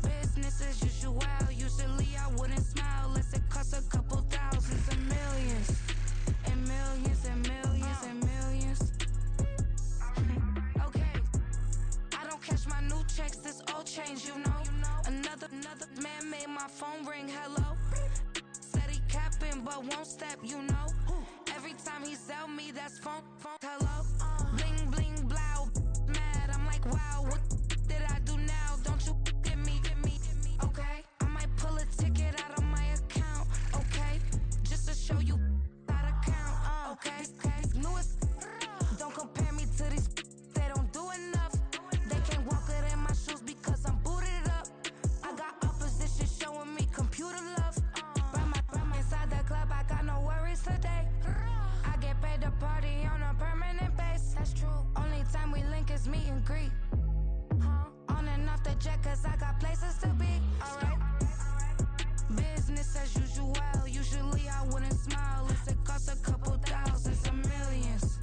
Business as usual. Usually I wouldn't smile. Unless it costs a couple thousands and millions. And millions and millions and millions. Okay. I don't cash my new checks, this old change, you know. Another man made my phone ring, hello. Said he capping but won't step, you know. Every time he sell me, that's phone, hello. Bling, bling, blow, mad, I'm like, wow, what did I do now? Don't you get me, okay? I might pull a ticket out of my account, okay? Just to show you how to count, okay? Newest, don't compare me to these, they don't do enough. They can't walk it in my shoes because I'm booted up. I got opposition showing me computer love. Run inside the club, I got no worries today. I get paid to party on a permanent base. That's true. Only time we link is meet and greet. On and off the jet, cause I got places to be. Alright. Business as usual. Usually I wouldn't smile. Unless it costs a couple thousands and millions.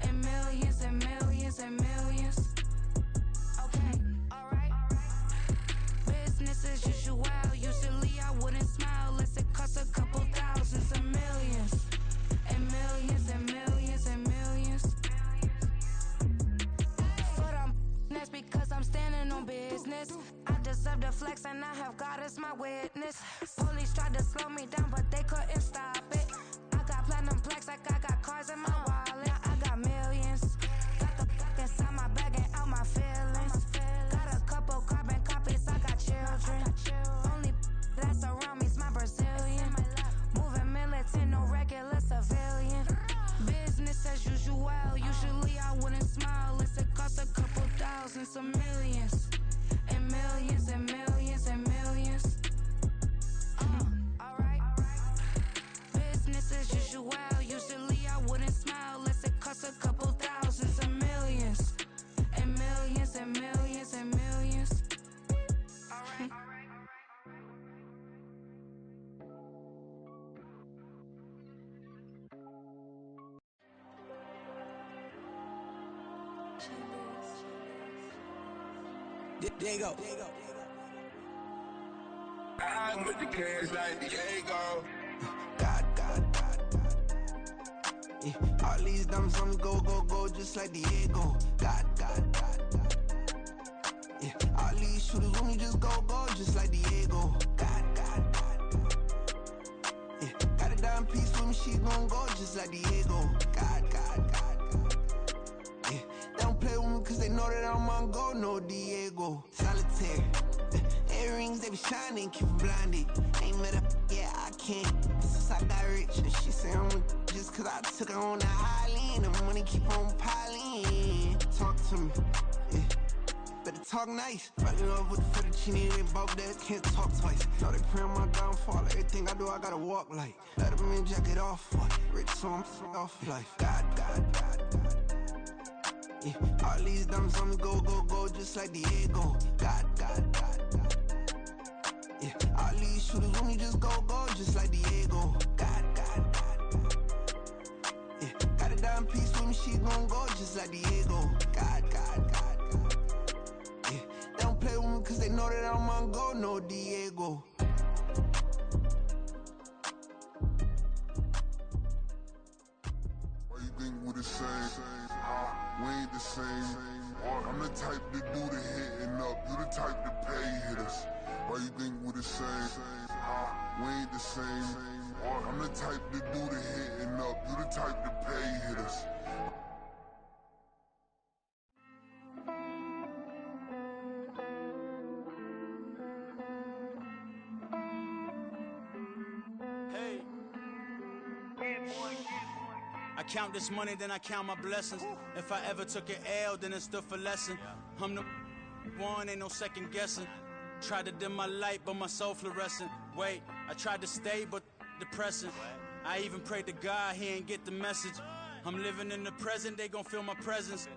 And millions and millions and millions. Okay, alright. Business as usual. Usually I wouldn't smile. Unless it costs a couple thousands and millions. And millions and millions and millions. Foot on, that's because I'm standing on business. I deserve the flex and I have God as my witness. Police tried to slow me down but they couldn't stop it. I got platinum plaques like I got cars in my wallet. I got millions. Got the fuck inside my bag and out my feelings. Got a couple carbon copies, I got children. Only that's around me's my Brazilian. Moving militant, no regular civilian. Business as usual. Usually I wouldn't smile unless it costs a couple thousands of millions. And millions and millions and millions. Alright. Business as usual. Usually I wouldn't smile Diego. I'm with the cash like Diego. God. Yeah, all these diamonds on me go, just like Diego. God. Yeah, all these shooters on me just go, just like Diego. God. Yeah, got a dime piece with me, she gon' go just like Diego. God. Yeah, they don't play with me cause they know that I'm on go, no Diego. Solitaire. Earrings, they be shining, keep them blinded. Ain't met up, yeah, I can't. Since I got rich, and she say I'm just cause I took her on the island. The money keep on piling. Talk to me, yeah. Better talk nice. Fucking up with the fettuccine, they both dead, can't talk twice. Know they pray on my downfall. Everything I do, I gotta walk like. Let them in, jacket off. Rich, so I'm off life. God. Yeah, all these diamonds on me go, just like Diego. God. Yeah, all these shooters on me just go, just like Diego. God. Yeah, got a dime piece with me, she gon' go just like Diego. God. Yeah, they don't play with me cause they know that I'm on go, no Diego. Why you think we the same? We ain't the same. I'm the type to do the hitting up, you the type to pay hitters. Why you think we the same? We ain't the same. I'm the type to do the hitting up, you the type to pay hitters. I count this money, then I count my blessings. If I ever took an L, then it stood for lesson. I'm the one, ain't no second guessing. Tried to dim my light, but my soul fluorescent. Wait, I tried to stay, but depressing. I even prayed to God, he ain't get the message. I'm living in the present, they gon' feel my presence.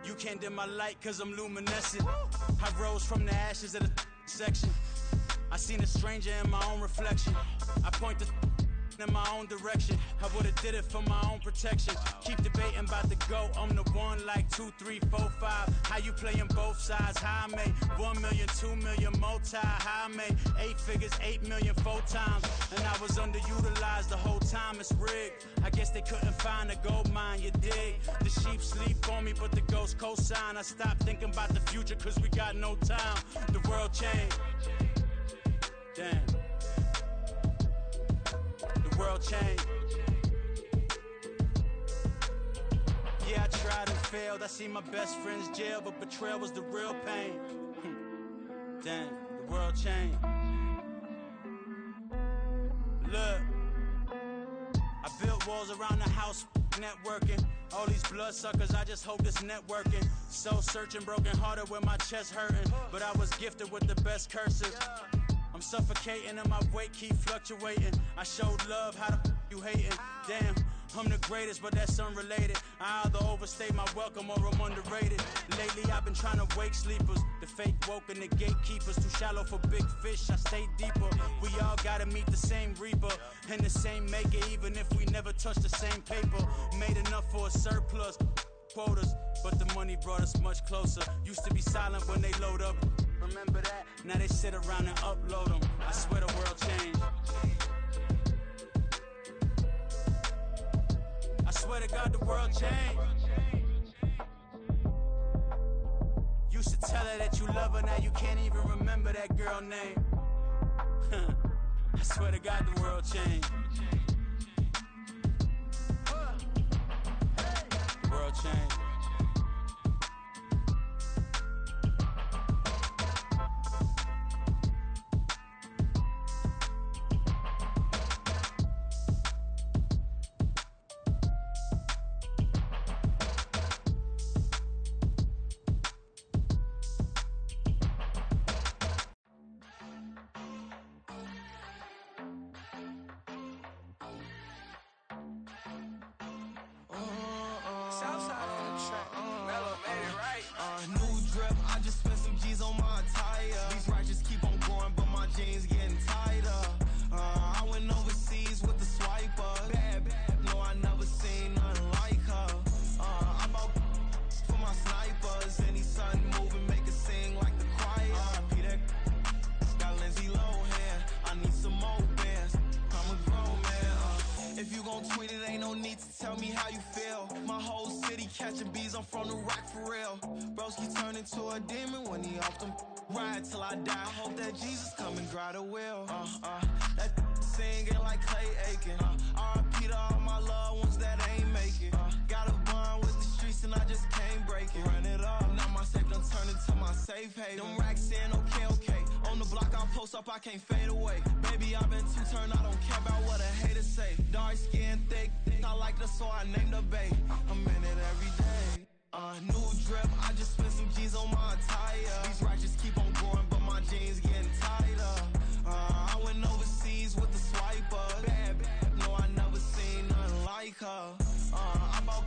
You can't dim my light, cause I'm luminescent. I rose from the ashes of the section. I seen a stranger in my own reflection. I point the in my own direction. I would've did it for my own protection. Keep debating about the go. I'm the one like 2, 3, 4, 5. How you playing both sides? How I made 1 million, 2 million, multi. How I made 8 figures, 8 million, 4 times. And I was underutilized the whole time. It's rigged. I guess they couldn't find a gold mine. You dig? The sheep sleep on me, but the ghost cosign. I stopped thinking about the future, cause we got no time. The world changed. Damn. The world changed. Yeah, I tried and failed. I seen my best friends jail, but betrayal was the real pain. Damn, the world changed. Look, I built walls around the house, networking. All these bloodsuckers, I just hope this networking. Soul searching, broken hearted with my chest hurting. But I was gifted with the best curses. I'm suffocating and my weight keep fluctuating. I showed love, how the you hating? Damn, I'm the greatest, but that's unrelated. I either overstay my welcome or I'm underrated. Lately I've been trying to wake sleepers. The fake woke and the gatekeepers. Too shallow for big fish, I stay deeper. We all gotta meet the same reaper and the same maker, even if we never touch the same paper. Made enough for a surplus quotas, but the money brought us much closer. Used to be silent when they load up. Remember that? Now they sit around and upload them. I swear the world changed. I swear to God the world changed. Used to tell her that you love her, now you can't even remember that girl name. I swear to God the world changed. The world changed. If you gon' tweet it, ain't no need to tell me how you feel. My whole city catching bees, I'm from the rock for real. Broski turned into a demon when he off them. Ride till I die, hope that Jesus come and grab the wheel. That singing like Clay Aiken. R.I.P. to all my loved ones that ain't make it. Got a bond with the streets and I just can't break it. Run it up, now my safe done turned into my safe haven. Them racks in, okay. On the block I post up, I can't fade away. Baby, I've been too turned, I don't care about what a hater say. Dark skin, thick, I like the so I named the bae. I'm in it every day. New drip, I just spent some G's on my attire. These righteous keep on growing, but my jeans getting tighter. I went overseas with the swiper. Bad, no, I never seen nothing like her. I bought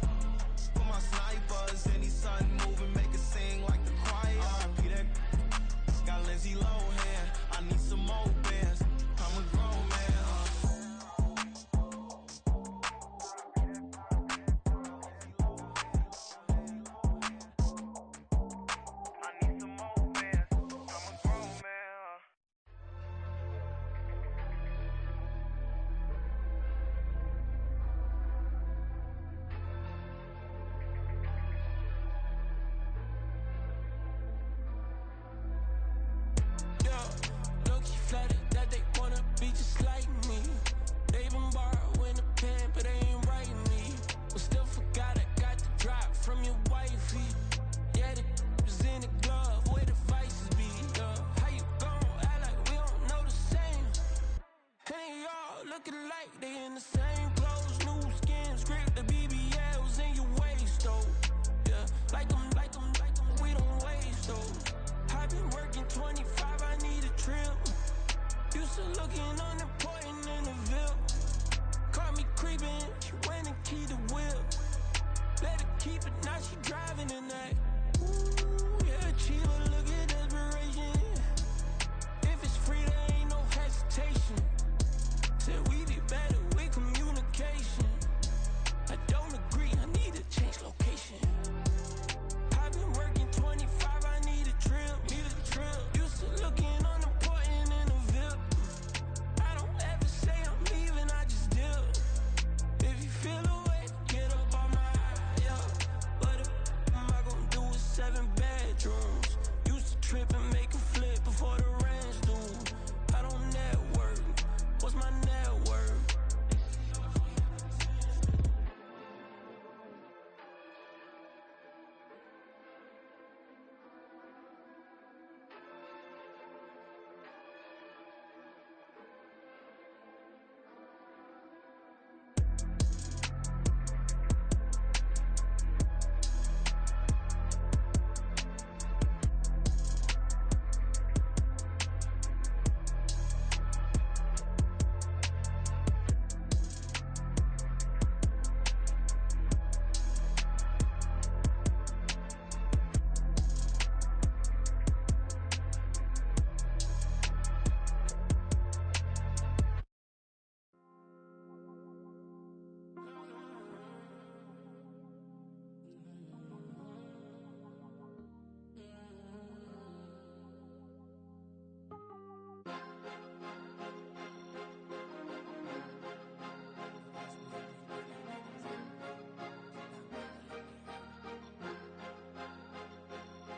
for my snipers. Any sun moving, make it sing like the choir. Peter got Lindsay Lohan. I need some more bands. I'm a grown man.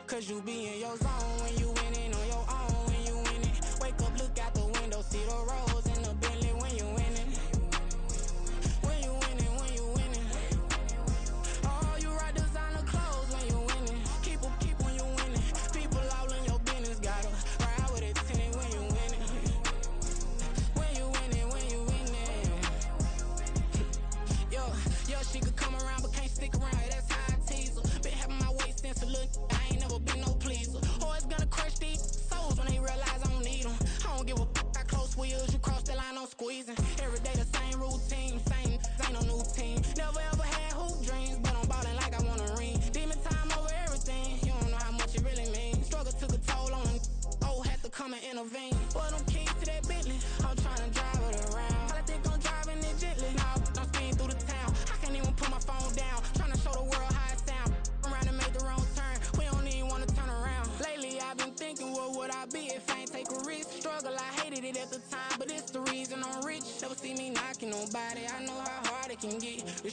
Cause you be in your zone when you winning on your own when you winning. Wake up, look out the window, see the rose in the Bentley when you winning. When you winning, when you winning. Oh, you ride designer clothes when you winning. Keep when you winning. People all in your business, gotta ride with it tinted when you winning. When you winning, when you winning. Yo, she could come around but can't stick around, that's how I tease her. Been having my waist since a little, I ain't never been no pleaser. Always gonna crush these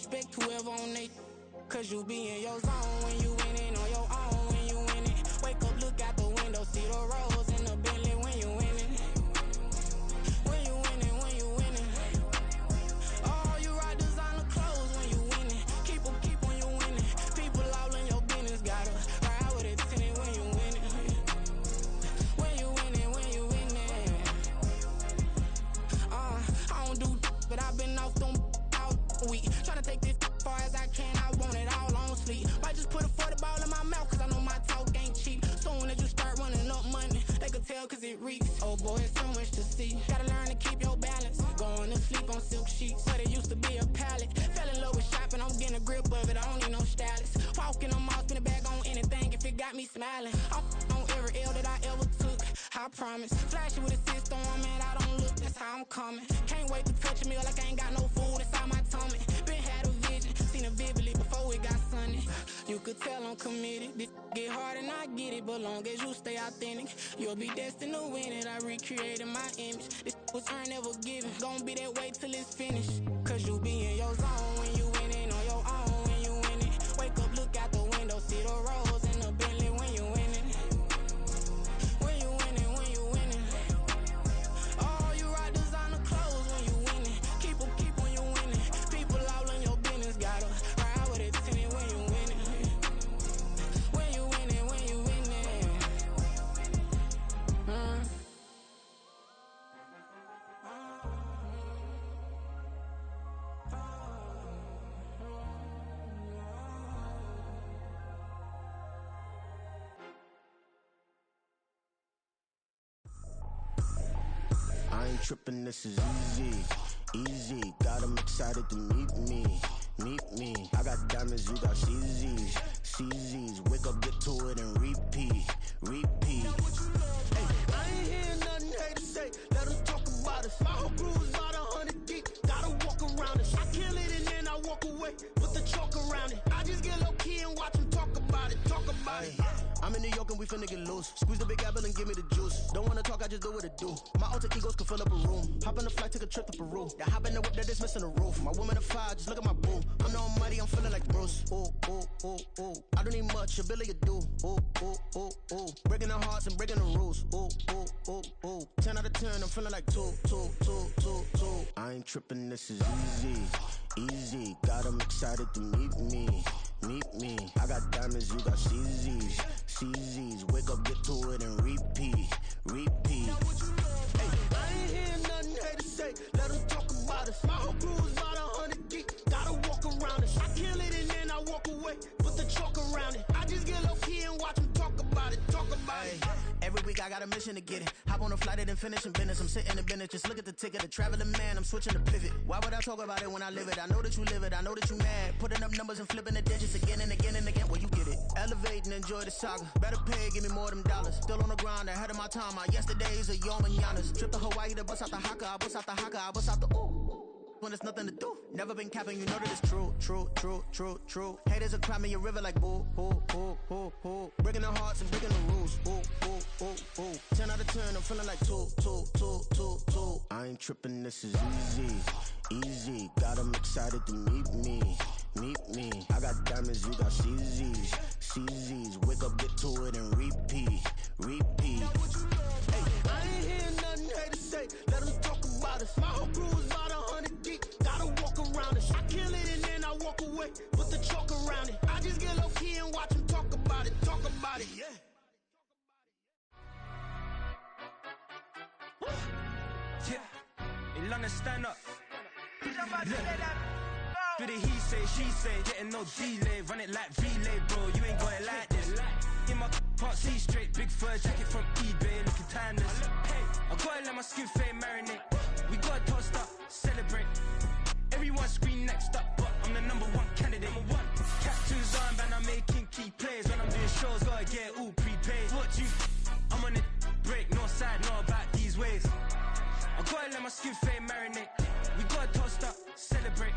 respect whoever on they. Cause you be in your zone when you winning on your own when you winning. Wake up, look out the window, see the rose in the Bentley when you winning. When you winning, when you winning. Oh, you rock designer clothes when you winning. Keep when you winning. People all in your business, gotta ride with it tinted when you winning. When you winning, when you winning. I don't do but I've been off them all week. Tryna take this far as I can, I want it all on sleep. Might just put a 40 ball in my mouth, cause I know my talk ain't cheap. Soon as you start running up money, they could tell cause it reeks. Oh boy, it's so much to see. Gotta learn to keep your balance. Going to sleep on silk sheets, but it used to be a pallet. Fell in love with shopping, I'm getting a grip of it, I don't need no stylist. Walking on mall, spin a bag on anything if it got me smiling. I'm on every L that I ever took, I promise. Flashing with a system, man, I don't look, that's how I'm coming. Can't wait to touch a meal like I ain't got no food inside my tummy. Been had a vision, seen it vividly before it got sunny. You could tell I'm committed. This get hard and I get it, but long as you stay authentic, you'll be destined to win it. I recreated my image. This was earned, never given. Gonna be that way till it's finished. Cause you be in your zone when you winning on your own when you winning. Wake up, look out the window, see the rose in the Bentley when you winning. When you winning, when you winning. Oh, you rock designer clothes when you winning. Keep when you winning. People all in your business, gotta ride with it tinted when you winning. When you winning, when you winning. I ain't trippin', this is easy. Got 'em excited to meet me. I got diamonds, you got CZs. Wake up, get to it and repeat. Hey, I ain't hear nothing haters say. Let 'em talk about us. My whole crew is about 100 deep. Gotta walk around us. I kill it and then I walk away. Put the chalk around it. I just get low key and watch 'em talk about it. I'm in New York and we finna get loose. Squeeze the big apple and give me the juice. Don't wanna talk, I just do what it do. My alter egos can fill up a room. Hop on the flight, take a trip to Peru. That hop in the whip that is missing the roof. My woman a fire, just look at my boo. I'm the almighty, I'm feeling like Bruce. Ooh. I don't need much, a billy a do. Ooh. Breaking the hearts and breaking the rules. Ooh. 10 out of 10, I'm feeling like two. I ain't tripping, this is easy. Got 'em excited to meet me. I got diamonds, you got CZs. Wake up, get to it and repeat. Hey, I ain't hear nothing haters say. Let 'em talk about us. My whole crew is about 100 deep. Gotta walk around us. I kill it and then I walk away. Put the chalk around it. I just get low key and watch 'em talk about it. Every week I got a mission to get it. Hop on a flight and finish in business. I'm sitting in business, just look at the ticket. A traveling man, I'm switching to pivot. Why would I talk about it when I live it? I know that you live it, I know that you mad. Putting up numbers and flipping the digits again and again and again. Well, you get it. Elevate and enjoy the saga. Better pay, give me more of them dollars. Still on the grind, ahead of my time. My yesterdays are your mananas. Trip to Hawaii to bust out the haka. I bust out the haka, I bust out the ooh. When there's nothing to do. Never been capping, you know that it's true. Haters are climbing your river like boo. Breaking the hearts and breaking the rules. Ooh. 10 out of 10, I'm feeling like two. I ain't tripping, this is easy. Got 'em excited to meet me. I got diamonds, you got CZs. Wake up, get to it and repeat. Hey, I ain't hear nothing haters say. Let 'em talk about us. My whole crew is about 100 deep. Gotta walk around us. I kill it and then I walk away. Put the chalk around it. I just get low key and watch 'em talk about it. Yeah. In London, stand up. Do the he say, she say, getting no delay. Run it like relay, bro. You ain't got it like this. In my can't see straight. Big fur jacket from eBay, looking timeless. Hey, I gotta let my skin fade marinate. We gotta toast up, celebrate. Everyone scream next up, but I'm the #1 candidate. Captain's armband, I'm making key plays. When I'm doing shows, gotta get it all prepaid. What you? I'm on it, break, no side, know about these ways. I gotta let my skin fade marinate. We gotta toast up, celebrate.